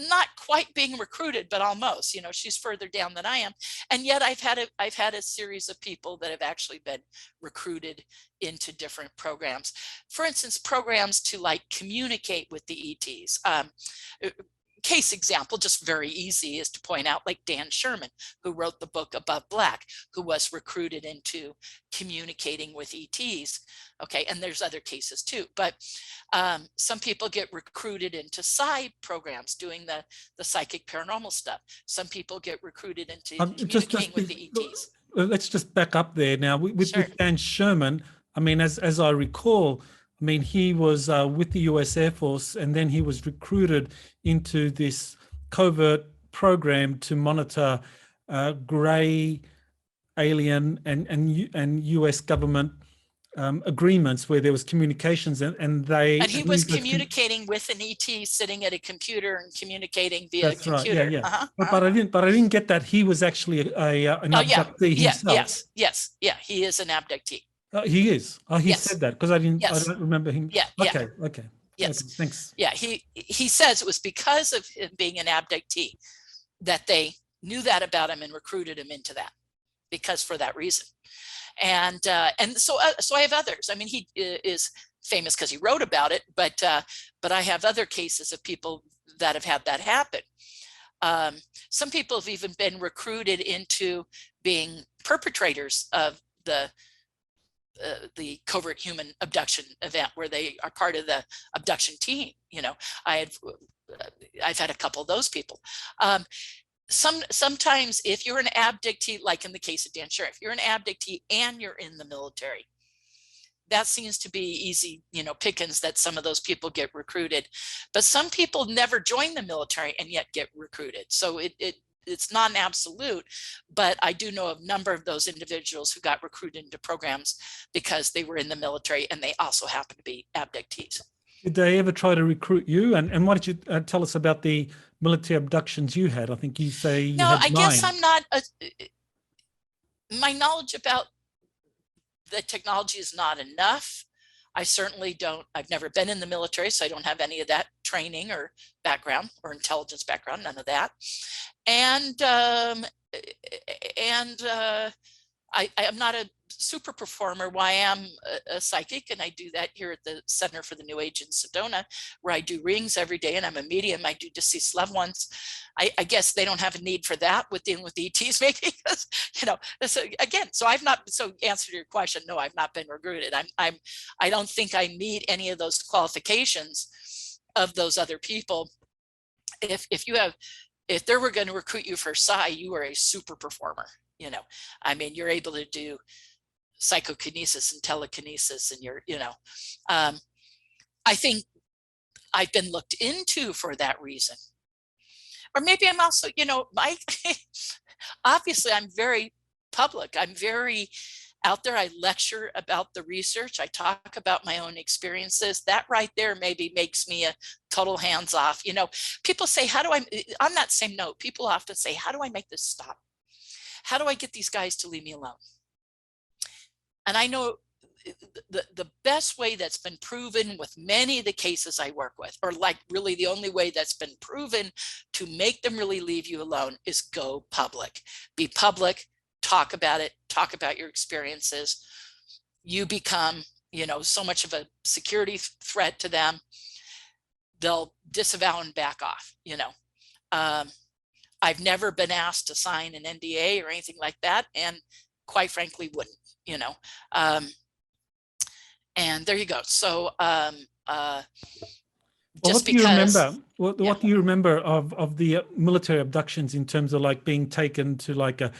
not quite being recruited, but almost. She's further down than I am, and yet I've had a series of people that have actually been recruited into different programs. For instance, programs to like communicate with the ETs. Case example, just very easy, is to point out like Dan Sherman, who wrote the book Above Black, who was recruited into communicating with ETs. Okay, and there's other cases too, but some people get recruited into psi programs doing the psychic paranormal stuff. Some people get recruited into communicating with the ETs. Let's just back up there now. With Dan Sherman, I mean, as I recall, I mean, he was with the US Air Force, and then he was recruited into this covert program to monitor gray alien and US government agreements where there was communications, and he was communicating with an ET sitting at a computer and communicating via a computer. Right, yeah. But I didn't get that he was actually an abductee himself. Yes, he is an abductee. He is. He said that because I don't remember him. Okay. Yes. Okay, thanks. Yeah, he says it was because of him being an abductee that they knew that about him and recruited him into that, because for that reason. And so I have others. I mean, he is famous because he wrote about it, but I have other cases of people that have had that happen. Some people have even been recruited into being perpetrators of the covert human abduction event, where they are part of the abduction team. I've had a couple of those people. Sometimes if you're an abductee, like in the case of Dan Sherman, if you're an abductee and you're in the military, that seems to be easy, pickings, that some of those people get recruited. But some people never join the military and yet get recruited. So it's not an absolute, but I do know a number of those individuals who got recruited into programs because they were in the military and they also happen to be abductees. Did they ever try to recruit you? And why don't you tell us about the military abductions you had? I think you say you had 9. I guess I'm not, my knowledge about the technology is not enough. I certainly don't, I've never been in the military, so I don't have any of that training or background or intelligence background, none of that. And I am not a super performer. Why I am a psychic, and I do that here at the Center for the New Age in Sedona, where I do readings every day, and I'm a medium. I do deceased loved ones. I guess they don't have a need for that with dealing with ETs, maybe, because, so again, so I've not, so answer to your question, no, I've not been recruited. I don't think I meet any of those qualifications of those other people. If they were going to recruit you for psi, you are a super performer. I mean, you're able to do psychokinesis and telekinesis, and I think I've been looked into for that reason. Or maybe I'm also, obviously I'm very public. I'm very out there. I lecture about the research. I talk about my own experiences. That right there maybe makes me a total hands-off. People say, on that same note, people often say, how do I make this stop? How do I get these guys to leave me alone? And I know the best way that's been proven with many of the cases I work with, or like really the only way that's been proven to make them really leave you alone, is go public. Be public, talk about it, talk about your experiences. You become, so much of a security threat to them. They'll disavow and back off, I've never been asked to sign an NDA or anything like that, and quite frankly wouldn't, and there you go. So what do you remember of the military abductions, in terms of like being taken to like a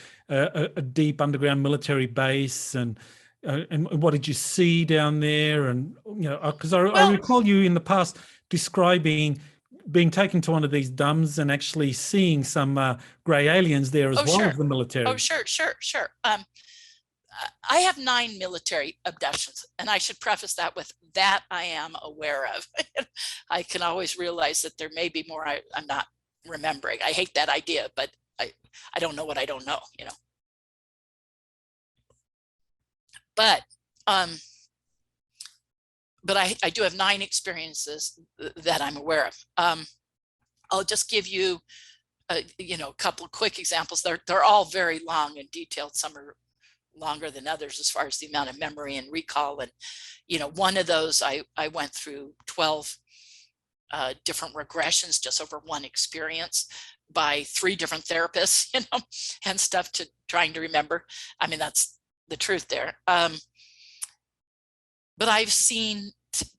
deep underground military base, and and what did you see down there? And, you know, because I Well, recall you in the past describing being taken to one of these dumbs and actually seeing some grey aliens there as well sure. as the military. Oh, sure. I have 9 military abductions, and I should preface that with that I am aware of. I can always realize that there may be more I'm not remembering. I hate that idea, but I don't know what I don't know, you know. But I do have 9 experiences that I'm aware of. I'll just give you, you know, a couple of quick examples. They're all very long and detailed. Some are longer than others as far as the amount of memory and recall. And, you know, one of those, I went through 12 different regressions just over one experience by 3 different therapists, you know, and stuff to trying to remember. I mean, that's the truth there. But I've seen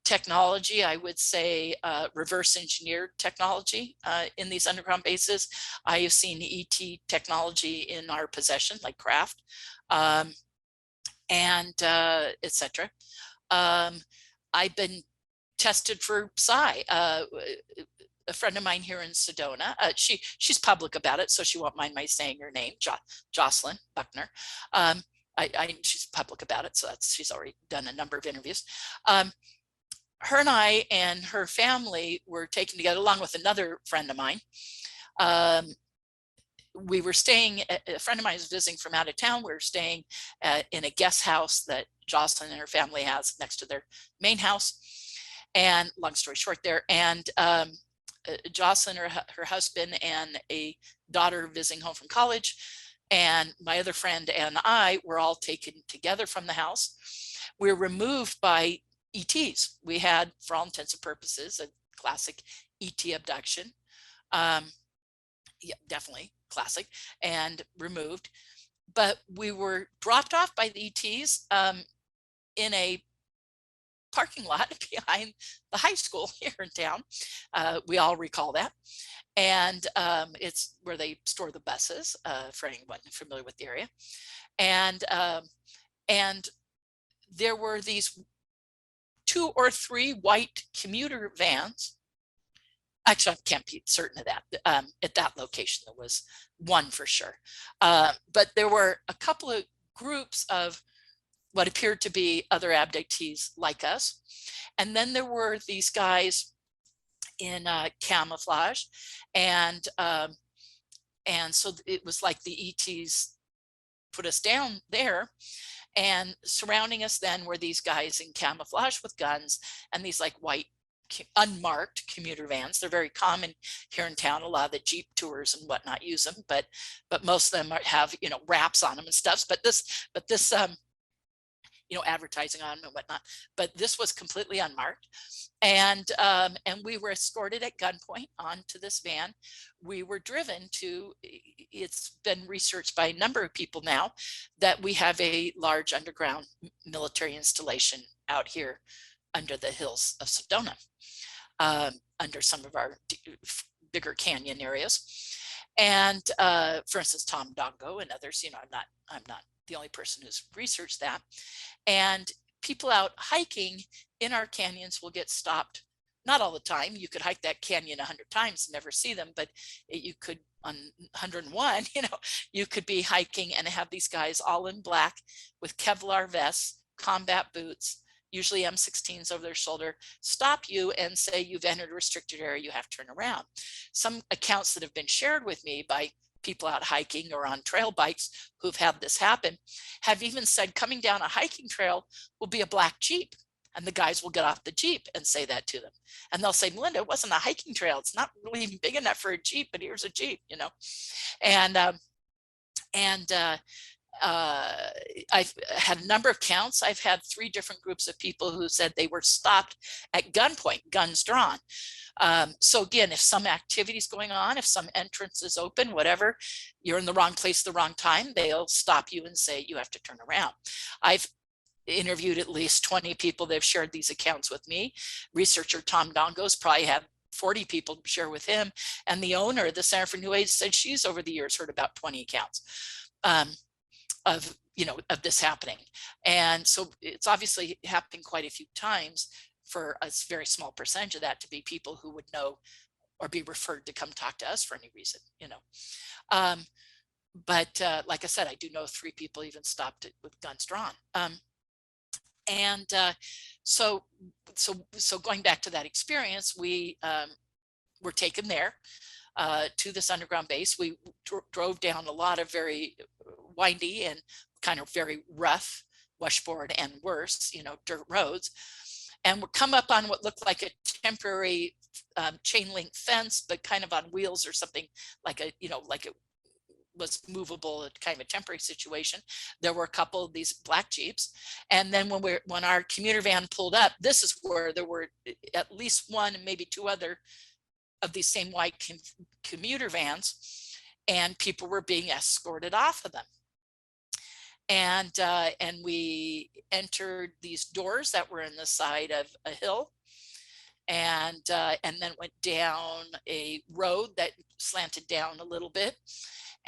technology, I would say reverse engineered technology in these underground bases. I have seen ET technology in our possession, like craft, and etc. I've been tested for psi. A friend of mine here in Sedona, she's public about it, so she won't mind my saying her name, Jocelyn Buckner. She's public about it, so she's already done a number of interviews. Her and I and her family were taken together along with another friend of mine. We were staying, a friend of mine was visiting from out of town. We were staying in a guest house that Jocelyn and her family has next to their main house. And long story short there, and Jocelyn, her husband, and a daughter visiting home from college, and my other friend and I were all taken together from the house. We were removed by ETs. We had, for all intents and purposes, a classic ET abduction. Yeah, definitely classic, and removed. But we were dropped off by the ETs in a parking lot behind the high school here in town. We all recall that. And it's where they store the buses, for anyone familiar with the area. And there were these 2 or 3 white commuter vans. Actually, I can't be certain of that. At that location, there was one for sure. But there were a couple of groups of what appeared to be other abductees like us. And then there were these guys in camouflage. And so it was like the ETs put us down there. And surrounding us then were these guys in camouflage with guns and these like white unmarked commuter vans. They're very common here in town. A lot of the Jeep tours and whatnot use them, but most of them have, you know, wraps on them and stuff. But this you know, advertising on them and whatnot. But this was completely unmarked, and we were escorted at gunpoint onto this van. We were driven to. It's been researched by a number of people now that we have a large underground military installation out here under the hills of Sedona, under some of our bigger canyon areas. And for instance, Tom Dongo and others, you know, I'm not the only person who's researched that. And people out hiking in our canyons will get stopped. Not all the time. You could hike that canyon 100 times and never see them, but you could on 101, you know, you could be hiking and have these guys all in black with Kevlar vests, combat boots, usually M16s over their shoulder, stop you and say, you've entered a restricted area, you have to turn around. Some accounts that have been shared with me by people out hiking or on trail bikes who've had this happen have even said coming down a hiking trail will be a black Jeep, and the guys will get off the Jeep and say that to them. And they'll say, Melinda, it wasn't a hiking trail. It's not really even big enough for a Jeep, but here's a Jeep, you know. And I've had a number of counts. I've had 3 different groups of people who said they were stopped at gunpoint, guns drawn. So again, if some activity is going on, if some entrance is open, whatever, you're in the wrong place, the wrong time, they'll stop you and say, you have to turn around. I've interviewed at least 20 people that have shared these accounts with me. Researcher Tom Dongo's probably had 40 people share with him. And the owner of the Center for New Age said she's over the years heard about 20 accounts of of this happening. And so it's obviously happened quite a few times for a very small percentage of that to be people who would know or be referred to come talk to us for any reason, but like I said, I do know 3 people even stopped it with guns drawn. So going back to that experience, we were taken there to this underground base. We drove down a lot of very windy and kind of very rough washboard and worse, dirt roads, and we'd come up on what looked like a temporary chain link fence, but kind of on wheels or something, like it was movable, kind of a temporary situation. There were a couple of these black Jeeps, and then when our commuter van pulled up, this is where there were at least 1 and maybe 2 other of these same white commuter vans, and people were being escorted off of them. And we entered these doors that were in the side of a hill, and then went down a road that slanted down a little bit.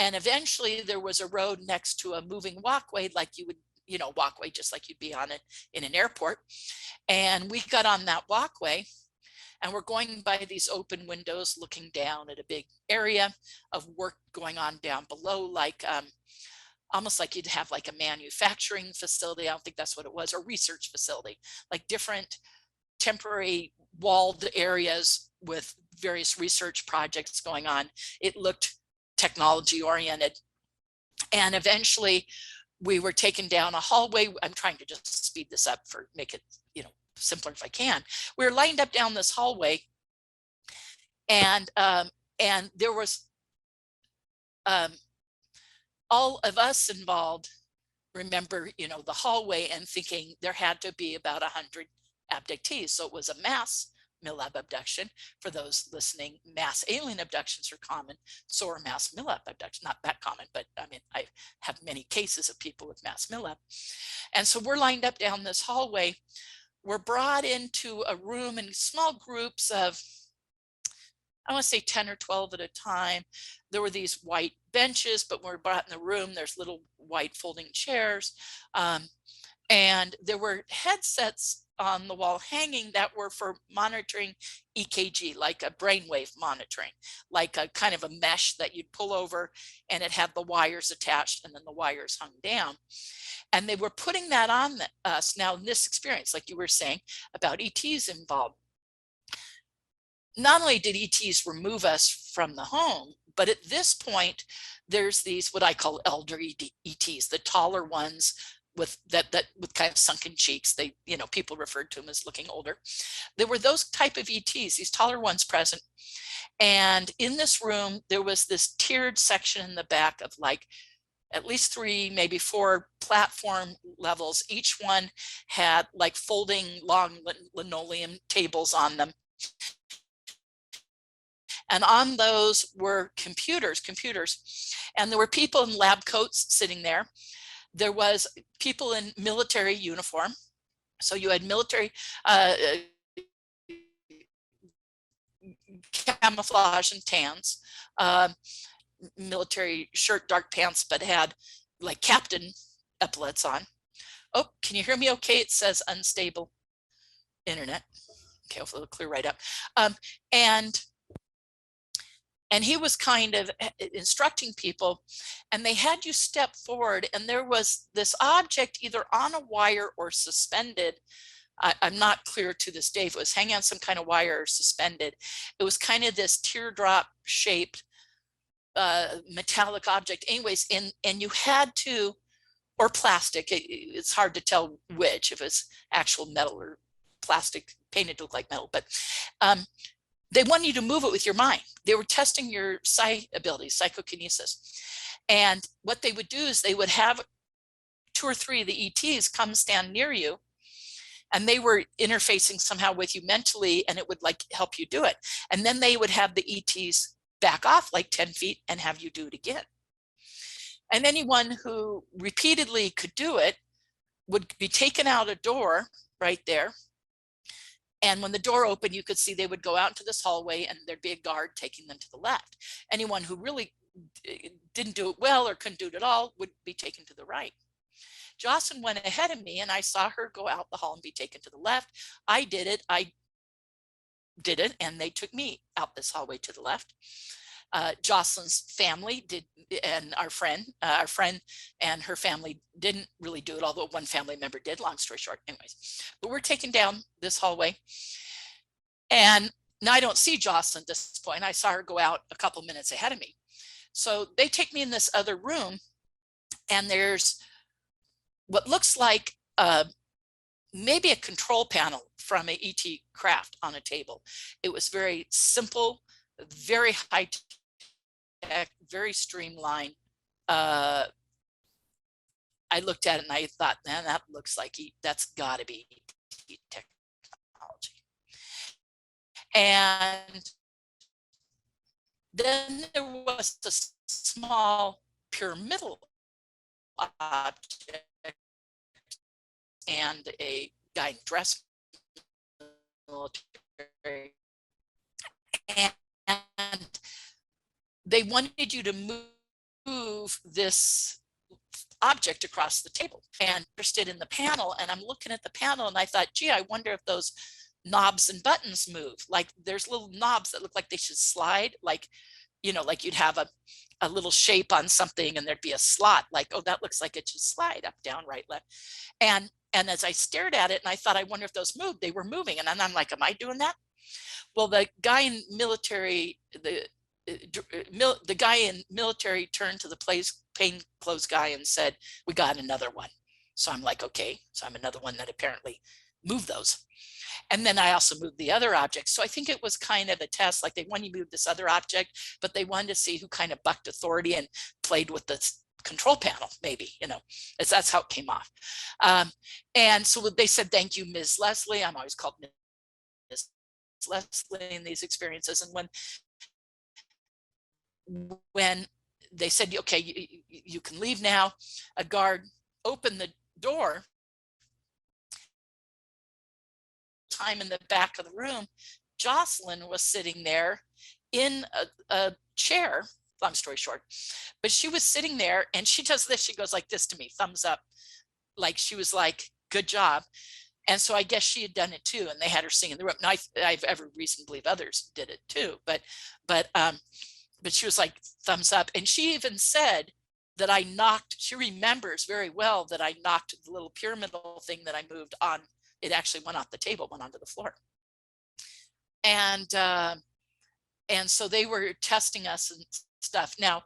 And eventually there was a road next to a moving walkway, like you would, walkway just like you'd be on it in an airport. And we got on that walkway, and we're going by these open windows looking down at a big area of work going on down below, like almost like you'd have like a manufacturing facility. I don't think that's what it was, or research facility, like different temporary walled areas with various research projects going on. It looked technology oriented. And eventually we were taken down a hallway. I'm trying to just speed this up for make it, simpler if I can. We were lined up down this hallway, and there was all of us involved remember, the hallway and thinking there had to be about 100 abductees. So it was a mass MILAB abduction. For those listening, mass alien abductions are common. So are mass MILAB abductions, not that common, but I mean, I have many cases of people with mass MILAB. And so we're lined up down this hallway. We're brought into a room in small groups of, I want to say 10 or 12 at a time. There were these white benches, but when we're brought in the room, there's little white folding chairs. And there were headsets on the wall hanging that were for monitoring EKG, like a brainwave monitoring, like a kind of a mesh that you'd pull over, and it had the wires attached and then the wires hung down. And they were putting that on us. Now in this experience, like you were saying about ETs involved, not only did ETs remove us from the home, but at this point, there's these, what I call elder ETs, the taller ones with with kind of sunken cheeks. They, people referred to them as looking older. There were those type of ETs, these taller ones present. And in this room, there was this tiered section in the back of like at least 3, maybe 4 platform levels. Each one had like folding long linoleum tables on them. And on those were computers. And there were people in lab coats sitting there. There was people in military uniform. So you had military camouflage and tans, military shirt, dark pants, but had like captain epaulets on. Oh, can you hear me okay? It says unstable internet. Okay, hopefully it'll clear right up. And he was kind of instructing people, and they had you step forward, and there was this object either on a wire or suspended. I'm not clear to this day if it was hanging on some kind of wire or suspended. It was kind of this teardrop shaped metallic object anyways, and you had to, or plastic, it's hard to tell which, if it's actual metal or plastic painted to look like metal, but they want you to move it with your mind. They were testing your psi abilities, psychokinesis. And what they would do is they would have 2 or 3 of the ETs come stand near you, and they were interfacing somehow with you mentally, and it would like help you do it. And then they would have the ETs back off like 10 feet and have you do it again. And anyone who repeatedly could do it would be taken out a door right there. And when the door opened, you could see they would go out into this hallway, and there'd be a guard taking them to the left. Anyone who really didn't do it well or couldn't do it at all would be taken to the right. Jocelyn went ahead of me and I saw her go out the hall and be taken to the left. I did it. And they took me out this hallway to the left. Jocelyn's family did, and our friend and her family didn't really do it, although one family member did, long story short. Anyways, but we're taken down this hallway. And now I don't see Jocelyn at this point. I saw her go out a couple minutes ahead of me. So they take me in this other room, and there's what looks like maybe a control panel from a ET craft on a table. It was very simple, very high tech, very streamlined. I looked at it and I thought, man, that looks like that's got to be ET technology. And then there was a small pyramidal object and a guy in dress, military, and they wanted you to move this object across the table. And interested in the panel, and I'm looking at the panel and I thought, gee, I wonder if those knobs and buttons move. Like there's little knobs that look like they should slide, like, you know, like you'd have a little shape on something and there'd be a slot, like, oh, that looks like it should slide up, down, right, left. And as I stared at it and I thought, I wonder if those moved, they were moving. And then I'm like, am I doing that? Well, the guy in military, the guy in military turned to the plainclothes guy and said, we got another one. So I'm like, okay, so I'm another one that apparently moved those. And then I also moved the other object. So I think it was kind of a test, like they wanted to move this other object, but they wanted to see who kind of bucked authority and played with the control panel, maybe, you know, that's how it came off. And so they said, thank you, Ms. Leslie. I'm always called Ms. Leslie in these experiences. And when they said, okay, you can leave now, a guard opened the door. Time in the back of the room, Jocelyn was sitting there in a chair, long story short, but she was sitting there and she does this, she goes like this to me, thumbs up, like she was like, good job. And so I guess she had done it too, and they had her sing in the room. Now I've every reason to believe others did it too, but she was like thumbs up. And she even said that I knocked, she remembers very well that I knocked the little pyramidal thing that I moved on. It actually went off the table, went onto the floor. And so they were testing us and stuff. Now,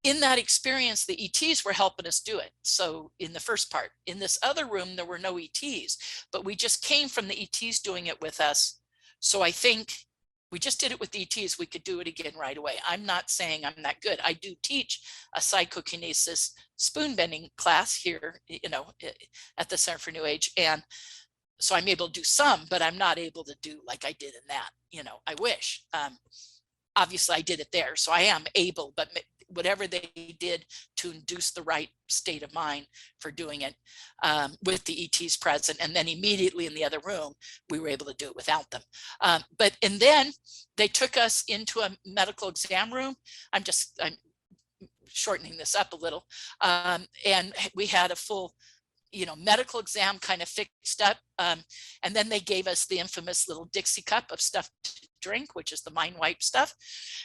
in that experience, the ETs were helping us do it. So in the first part, in this other room, there were no ETs, but we just came from the ETs doing it with us. So I think we just did it with the ETs. We could do it again right away. I'm not saying I'm that good. I do teach a psychokinesis spoon bending class here, you know, at the Center for New Age. And so I'm able to do some, but I'm not able to do like I did in that, you know, I wish. Obviously I did it there, so I am able, but whatever they did to induce the right state of mind for doing it with the ETs present, and then immediately in the other room, we were able to do it without them. And then they took us into a medical exam room. I'm shortening this up a little. And we had a full, you know, medical exam kind of fixed up. And then they gave us the infamous little Dixie cup of stuff to drink, which is the mind wipe stuff.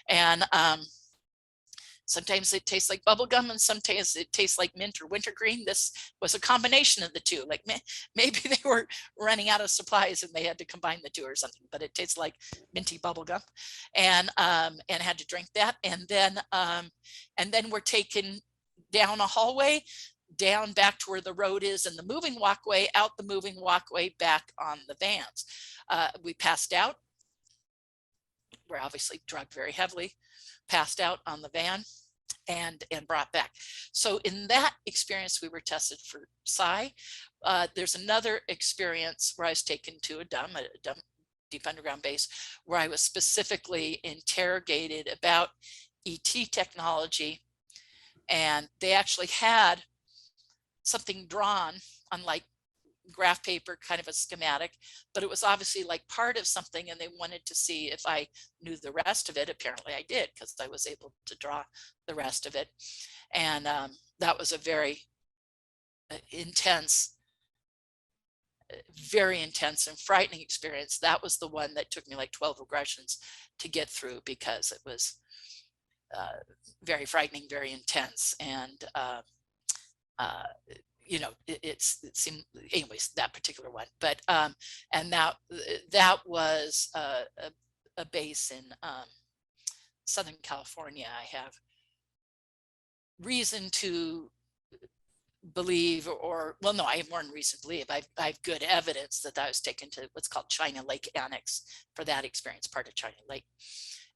And sometimes it tastes like bubble gum and sometimes it tastes like mint or wintergreen. This was a combination of the two. Like maybe they were running out of supplies and they had to combine the two or something, but it tastes like minty bubble gum, and had to drink that. And then we're taken down a hallway, down back to where the road is and the moving walkway, out the moving walkway, back on the vans. We passed out. We're obviously drugged very heavily, passed out on the van and brought back. So in that experience, we were tested for psi. There's another experience where I was taken to a dump, deep underground base, where I was specifically interrogated about ET technology. And they actually had something drawn on like graph paper, kind of a schematic, but it was obviously like part of something, and they wanted to see if I knew the rest of it. Apparently I did, because I was able to draw the rest of it. And that was a very intense, very intense and frightening experience. That was the one that took me like 12 regressions to get through, because it was very frightening, very intense. And you know, it seemed, anyways, that particular one. But and that was a base in Southern California. I have reason to believe, or well, no, I have more than reason to believe. I have good evidence that I was taken to what's called China Lake Annex for that experience, part of China Lake.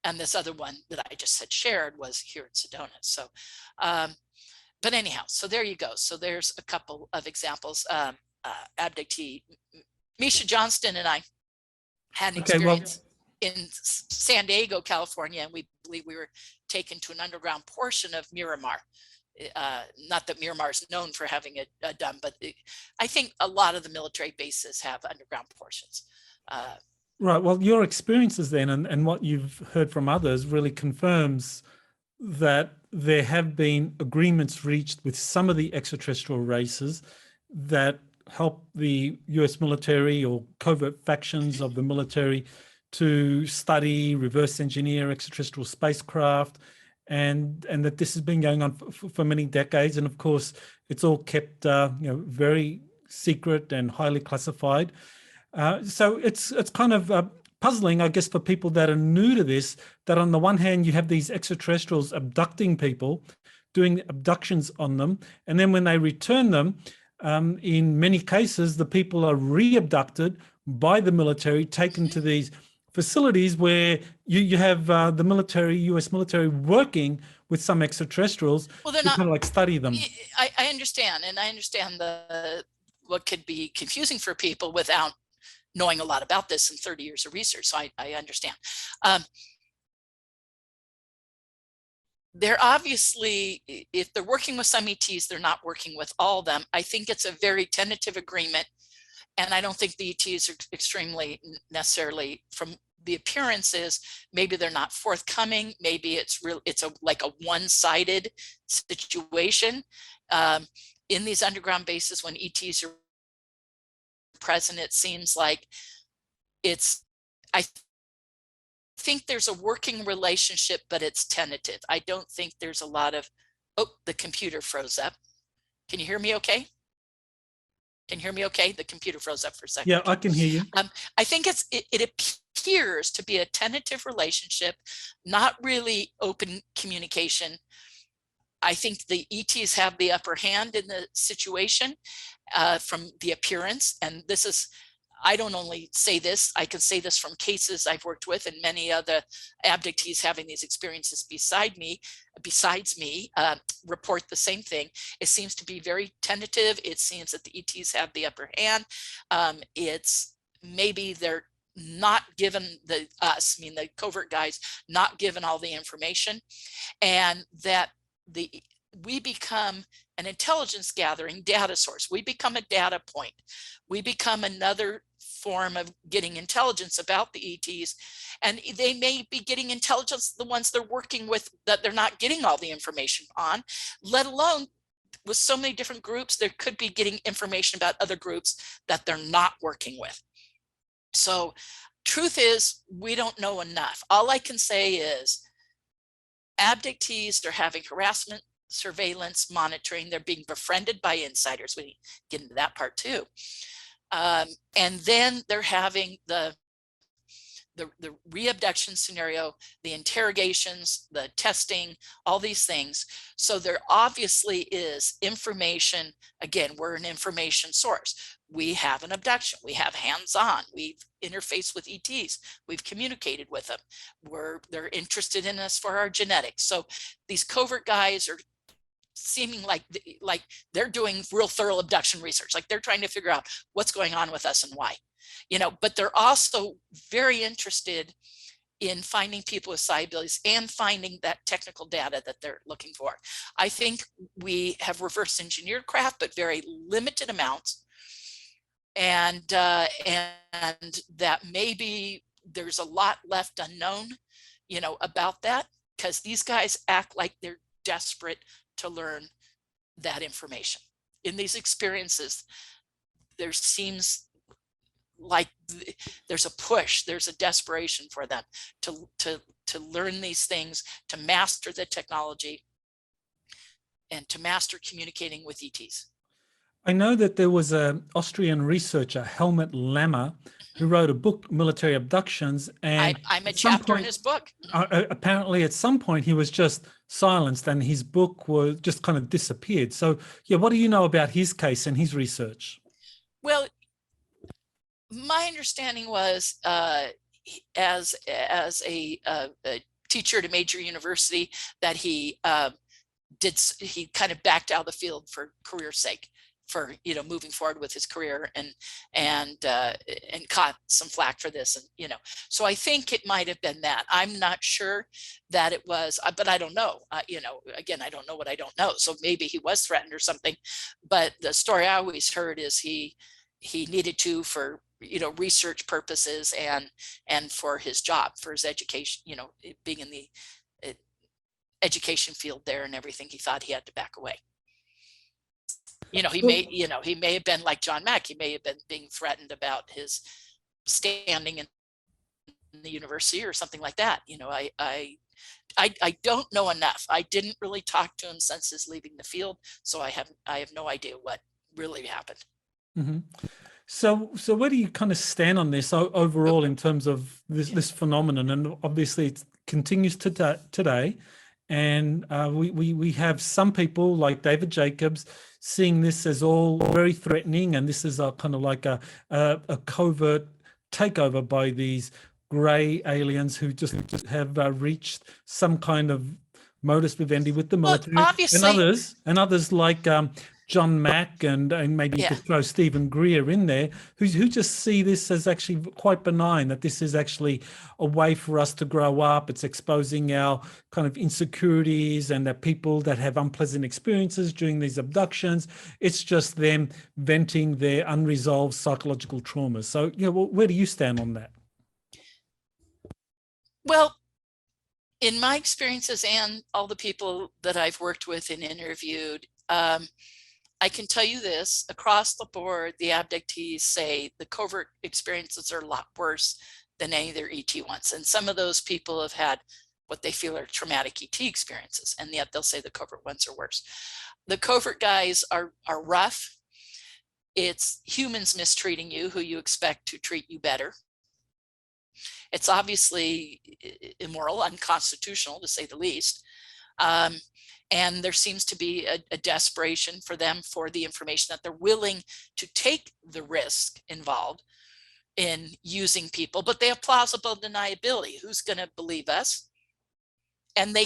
And this other one that I just had shared was here in Sedona. So but anyhow, so there you go. So there's a couple of examples. Abductee Misha Johnston and I had an experience in San Diego, California, and we believe we were taken to an underground portion of Miramar. Not that Miramar is known for having a dump, but I think a lot of the military bases have underground portions. Right. Well, your experiences then and what you've heard from others really confirms that there have been agreements reached with some of the extraterrestrial races that help the US military or covert factions of the military to study, reverse engineer extraterrestrial spacecraft, and that this has been going on for many decades. And of course, it's all kept very secret and highly classified. So it's kind of puzzling, I guess, for people that are new to this, that on the one hand, you have these extraterrestrials abducting people, doing abductions on them. And then when they return them, in many cases, the people are re-abducted by the military, taken to these facilities where you have the military, US military, working with some extraterrestrials to kind of like study them. I understand. And I understand what could be confusing for people without knowing a lot about this in 30 years of research. So I understand. They're obviously, if they're working with some ETs, they're not working with all of them. I think it's a very tentative agreement. And I don't think the ETs are extremely necessarily, from the appearances, maybe they're not forthcoming. Maybe it's like a one-sided situation. In these underground bases, when ETs are present, it seems like I think there's a working relationship, but it's tentative. I don't think there's a lot of, oh, the computer froze up. Can you hear me okay? Can you hear me okay? The computer froze up for a second. Yeah, I can hear you. I think it appears to be a tentative relationship, not really open communication. I think the ETs have the upper hand in the situation from the appearance. And this is, I don't only say this, I can say this from cases I've worked with and many other abductees having these experiences besides me, report the same thing. It seems to be very tentative. It seems that the ETs have the upper hand. It's maybe they're not given the covert guys, not given all the information, and that we become an intelligence gathering data source. We become a data point. We become another form of getting intelligence about the ETs, and they may be getting intelligence, the ones they're working with, that they're not getting all the information on, let alone with so many different groups, there could be getting information about other groups that they're not working with. So truth is, we don't know enough. All I can say is abductees are having harassment, surveillance, monitoring. They're being befriended by insiders. We get into that part too. And then they're having the re-abduction scenario, the interrogations, the testing, all these things. So there obviously is information. Again, we're an information source. We have an abduction. We have hands-on. We've interfaced with ETs. We've communicated with them. They're interested in us for our genetics. So these covert guys are seeming like they're doing real thorough abduction research. Like they're trying to figure out what's going on with us and why, but they're also very interested in finding people with psi abilities and finding that technical data that they're looking for. I think we have reverse engineered craft, but very limited amounts. And that maybe there's a lot left unknown, about that, because these guys act like they're desperate to learn that information. in these experiences, there seems like there's a push, there's a desperation for them to learn these things, to master the technology, and to master communicating with ETs. I know that there was an Austrian researcher, Helmut Lammer, who wrote a book, Military Abductions, and I'm a at some chapter in point, his book. apparently at some point he was just silenced and his book was just kind of disappeared. So yeah, what do you know about his case and his research? Well, my understanding was as a teacher at a major university that he kind of backed out of the field for career's sake, for moving forward with his career, and caught some flack for this, and so I think it might have been that. I'm not sure that it was, but I don't know. Again, I don't know what I don't know, so maybe he was threatened or something. But the story I always heard is he needed to, for research purposes and for his job, for his education, being in the education field there and everything, he thought he had to back away. He may have been like John Mack. He may have been being threatened about his standing in the university or something like that. I don't know enough. I didn't really talk to him since his leaving the field, so I have no idea what really happened. Mm-hmm. So where do you kind of stand on this overall in terms of this phenomenon? And obviously it continues today. And we have some people like David Jacobs seeing this as all very threatening, and this is a kind of like a covert takeover by these gray aliens who just have reached some kind of modus vivendi with the military. Well, obviously, and others like John Mack and maybe you could throw Stephen Greer in there, who just see this as actually quite benign, that this is actually a way for us to grow up. It's exposing our kind of insecurities, and that people that have unpleasant experiences during these abductions, it's just them venting their unresolved psychological traumas. So, where do you stand on that? Well, in my experiences and all the people that I've worked with and interviewed, I can tell you this, across the board, the abductees say the covert experiences are a lot worse than any of their ET ones. And some of those people have had what they feel are traumatic ET experiences, and yet they'll say the covert ones are worse. The covert guys are rough. It's humans mistreating you, who you expect to treat you better. It's obviously immoral, unconstitutional, to say the least. And there seems to be a desperation for them for the information, that they're willing to take the risk involved in using people, but they have plausible deniability. Who's going to believe us? And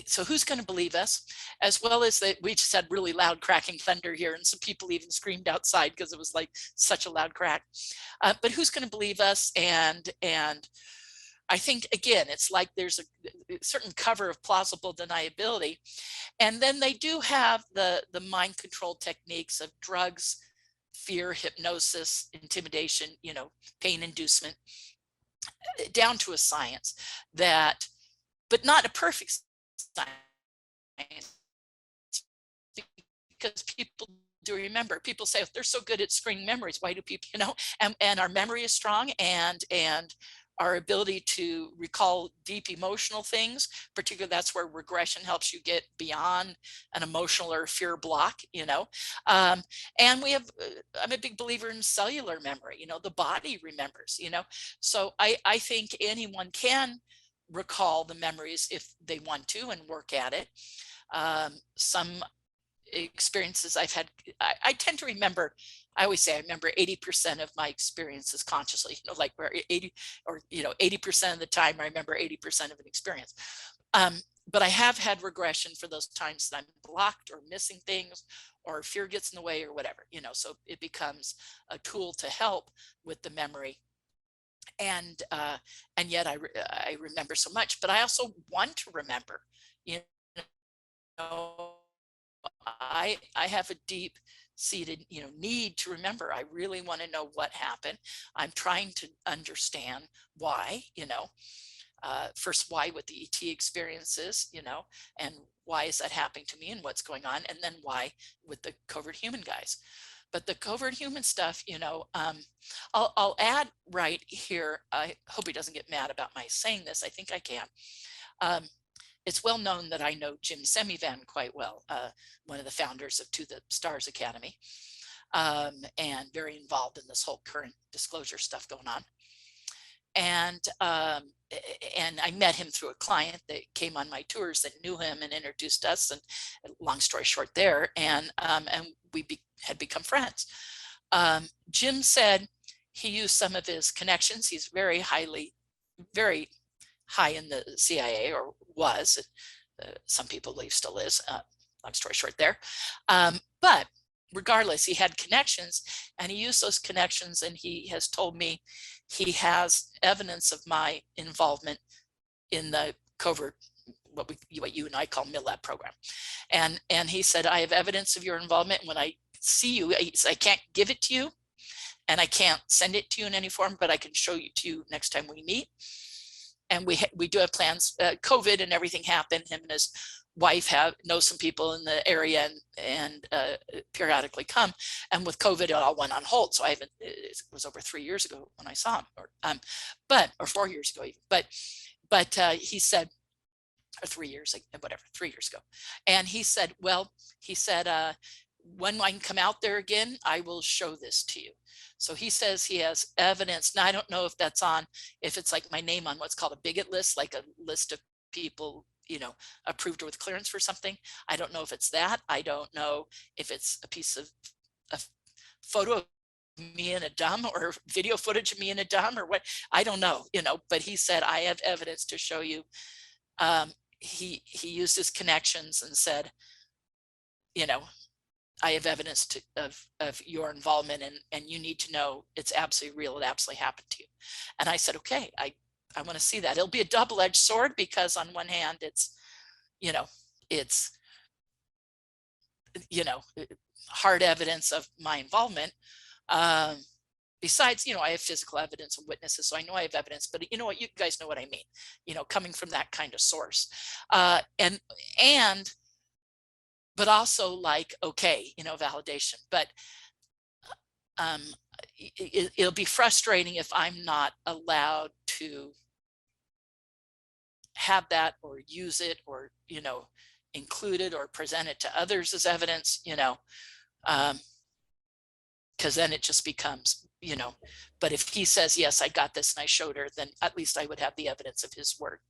so who's going to believe us? As well as that, we just had really loud cracking thunder here, and some people even screamed outside because it was like such a loud crack. But who's going to believe us? And I think, again, it's like there's a certain cover of plausible deniability. And then they do have the mind control techniques of drugs, fear, hypnosis, intimidation, pain inducement, down to a science that, but not a perfect science, because people do remember. People say, if they're so good at string memories, why do people, and our memory is strong, and our ability to recall deep emotional things, particularly that's where regression helps you get beyond an emotional or fear block, and we have, I'm a big believer in cellular memory, the body remembers, so I think anyone can recall the memories if they want to and work at it. Some experiences I've had, I tend to remember, I always say I remember 80% of my experiences consciously, like where 80% of the time I remember 80% of an experience. But I have had regression for those times that I'm blocked or missing things, or fear gets in the way or whatever, so it becomes a tool to help with the memory. And yet I remember so much, but I also want to remember, I have a deep seated, need to remember. I really want to know what happened. I'm trying to understand why, first, why with the ET experiences, you know, and why is that happening to me and what's going on, and then why with the covert human guys. But the covert human stuff, you know, I'll add right here, I hope he doesn't get mad about my saying this, I think I can. It's well known that I know Jim Semivan quite well, one of the founders of To the Stars Academy, and very involved in this whole current disclosure stuff going on. And I met him through a client that came on my tours that knew him and introduced us, and long story short there, and we had become friends. Jim said he used some of his connections. He's very high in the CIA, or was. Some people believe still is. Long story short there. But regardless, he had connections, and he used those connections, and he has told me he has evidence of my involvement in the covert, what you and I call MILAB program. And he said, I have evidence of your involvement. When I see you, I can't give it to you, and I can't send it to you in any form, but I can show you to you next time we meet. And we do have plans. COVID and everything happened. Him and his wife know some people in the area, and periodically come. And with COVID, it all went on hold. So it was over 3 years ago when I saw him, or 4 years ago even. But he said, or 3 years, whatever, 3 years ago. And he said, well, when I can come out there again, I will show this to you. So he says he has evidence. Now, I don't know if it's like my name on what's called a bigot list, like a list of people, you know, approved with clearance for something. I don't know if it's that. I don't know if it's a piece of a photo of me in a dumb, or video footage of me in a dumb, or what. I don't know, you know, but he said, I have evidence to show you. He used his connections and said, you know, I have evidence of your involvement, and you need to know it's absolutely real. It absolutely happened to you. And I said, okay, I want to see that. It'll be a double-edged sword, because on one hand, it's hard evidence of my involvement. Besides, you know, I have physical evidence and witnesses, so I know I have evidence, but you know what, you guys know what I mean, you know, coming from that kind of source. But also, like, okay, you know, validation. But it'll be frustrating if I'm not allowed to have that, or use it, or, you know, include it, or present it to others as evidence, you know, because then it just becomes, you know, but if he says, yes, I got this and I showed her, then at least I would have the evidence of his word,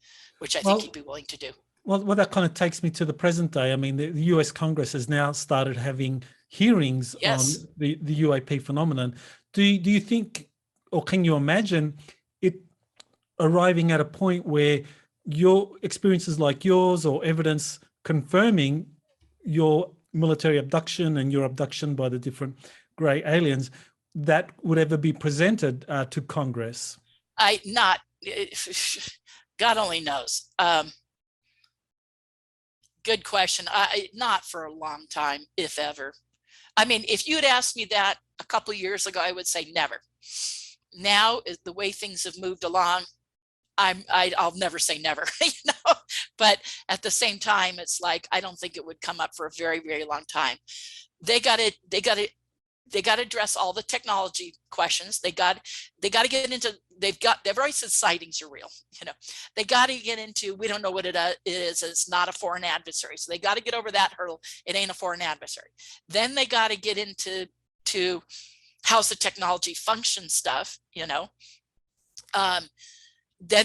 which I think he'd be willing to do. Well, that kind of takes me to the present day. I mean, the US Congress has now started having hearings on the UAP phenomenon. Do you think, or can you imagine it arriving at a point where your experiences like yours, or evidence confirming your military abduction and your abduction by the different gray aliens, that would ever be presented to Congress? God only knows. Good question. Not for a long time, if ever. I mean, if you had asked me that a couple of years ago, I would say never. Now, the way things have moved along, I'll never say never, you know. But at the same time, it's like, I don't think it would come up for a very, very long time. They got to address all the technology questions. They got to get into, they've already said sightings are real, you know. They got to get into, we don't know what it is, it's not a foreign adversary. So they got to get over that hurdle. It ain't a foreign adversary. Then they got to get into how's the technology function stuff, you know.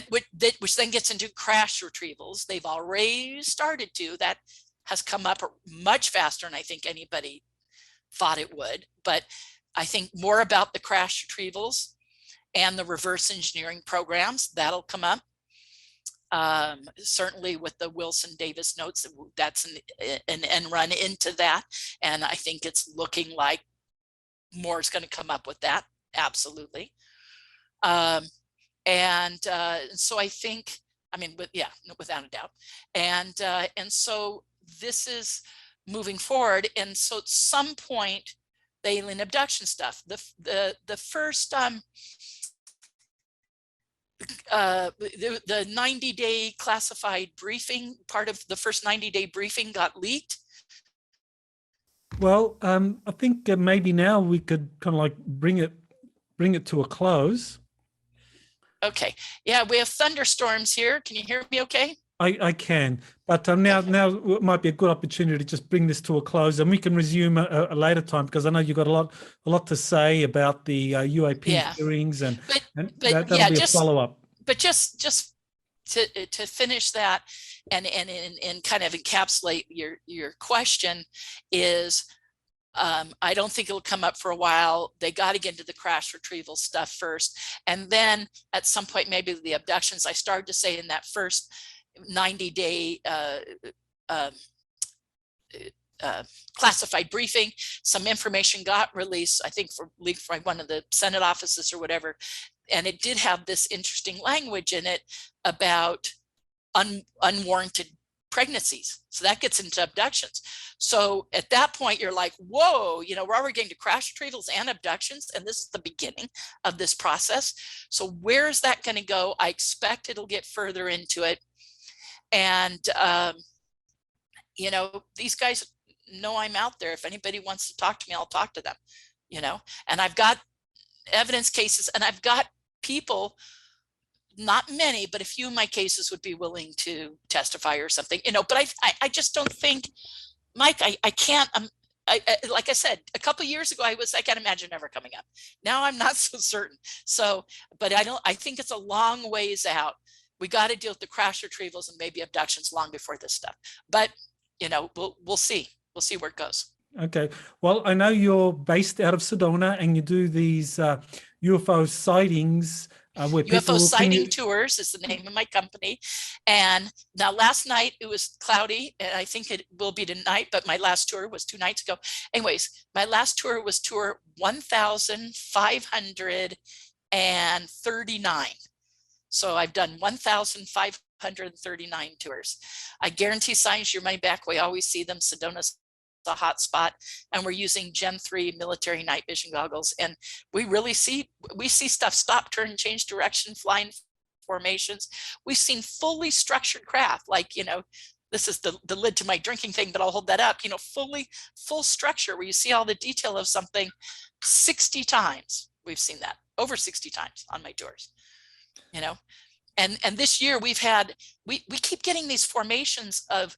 Which then gets into crash retrievals. They've already started to. That has come up much faster than I think anybody thought it would. But I think more about the crash retrievals and the reverse engineering programs, that'll come up. Certainly with the Wilson Davis notes, that's an end run into that. And I think it's looking like more is going to come up with that. Absolutely. And so I think, I mean, without a doubt. And so this is moving forward. And so at some point, the alien abduction stuff, the first the 90-day classified briefing, part of the first 90-day briefing got leaked. Well, I think maybe now we could kind of like bring it to a close. Okay. Yeah, we have thunderstorms here. Can you hear me okay? I can, but now it might be a good opportunity to just bring this to a close, and we can resume a later time, because I know you've got a lot to say about the UAP hearings, and that'll be a follow-up. But just to finish that and kind of encapsulate your question is, I don't think it'll come up for a while. They got to get into the crash retrieval stuff first, and then at some point maybe the abductions. I started to say in that first 90-day classified briefing, some information got released, I think leaked from one of the Senate offices or whatever, and it did have this interesting language in it about unwarranted pregnancies. So that gets into abductions. So at that point, you're like, whoa, we're already getting to crash retrievals and abductions, and this is the beginning of this process. So where is that going to go? I expect it'll get further into it. And, these guys know I'm out there. If anybody wants to talk to me, I'll talk to them, and I've got evidence cases, and I've got people, not many, but a few of my cases would be willing to testify or something, but I just don't think, Mike, I can't, like I said, a couple of years ago, I can't imagine ever coming up. Now I'm not so certain. So, but I think it's a long ways out. We got to deal with the crash retrievals and maybe abductions long before this stuff. But, we'll see. We'll see where it goes. Okay. Well, I know you're based out of Sedona, and you do these UFO sightings. UFO Sighting Tours is the name of my company. And now last night it was cloudy, and I think it will be tonight, but my last tour was 2 nights ago. Anyways, my last tour was tour 1,539. So I've done 1,539 tours. I guarantee science your money back. We always see them. Sedona's the hot spot, and we're using Gen 3 military night vision goggles, and we see stuff stop, turn, change direction, flying formations. We've seen fully structured craft, like, this is the lid to my drinking thing, but I'll hold that up, full structure where you see all the detail of something. 60 times we've seen that, over 60 times on my tours. And this year we've had, we keep getting these formations of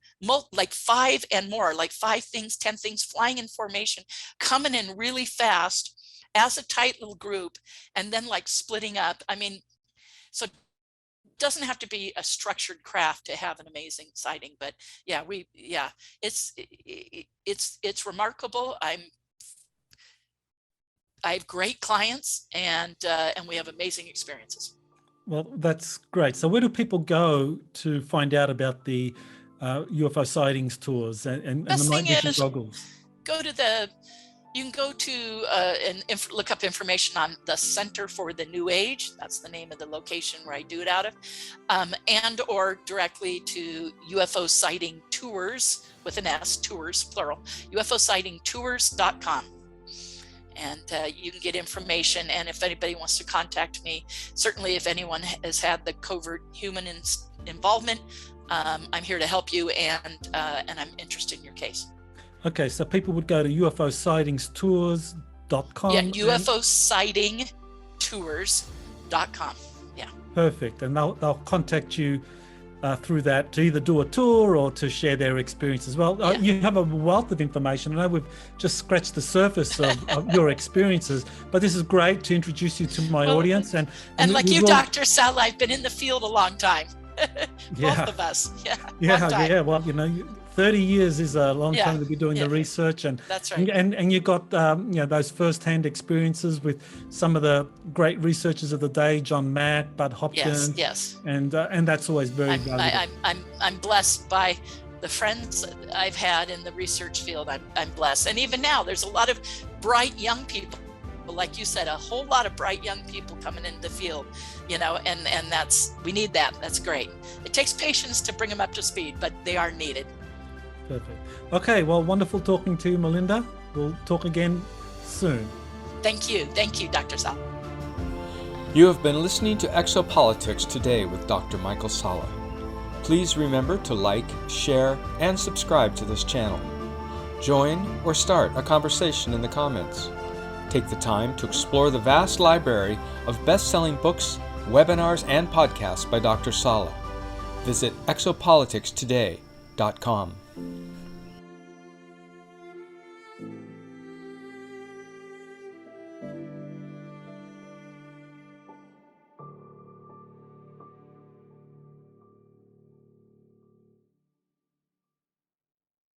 like 5 and more, like 5 things, 10 things flying in formation, coming in really fast as a tight little group, and then like splitting up. I mean, so it doesn't have to be a structured craft to have an amazing sighting, but yeah, it's remarkable. I have great clients, and we have amazing experiences. Well, that's great. So where do people go to find out about the UFO sightings tours and the night vision goggles? You can go to and look up information on the Center for the New Age. That's the name of the location where I do it out of, and or directly to UFO Sighting Tours with an S, tours plural, UFOsightingtours.com. And you can get information. And if anybody wants to contact me, certainly if anyone has had the covert human involvement, I'm here to help you, and I'm interested in your case. Okay, so people would go to UFOsightingtours.com. Yeah, UFOsightingtours.com. Yeah. Perfect. And they'll contact you through that to either do a tour or to share their experience as well. Yeah. You have a wealth of information. I know we've just scratched the surface of your experiences, but this is great to introduce you to my audience. And like you, Dr. Salla, I've been in the field a long time. Both of us. Yeah. Well, 30 years is a long time to be doing the research, and that's right. And you got those first-hand experiences with some of the great researchers of the day, John Mack, Bud Hopkins. Yes. And that's always very valuable. I'm blessed by the friends I've had in the research field. I'm blessed, and even now there's a lot of bright young people. Like you said, a whole lot of bright young people coming into the field, and we need that. That's great. It takes patience to bring them up to speed, but they are needed. Perfect. Okay, well, wonderful talking to you, Melinda. We'll talk again soon. Thank you, Dr. Salla. You have been listening to Exopolitics Today with Dr. Michael Salla. Please remember to like, share, and subscribe to this channel. Join or start a conversation in the comments. Take the time to explore the vast library of best-selling books, webinars, and podcasts by Dr. Salla. Visit exopoliticstoday.com.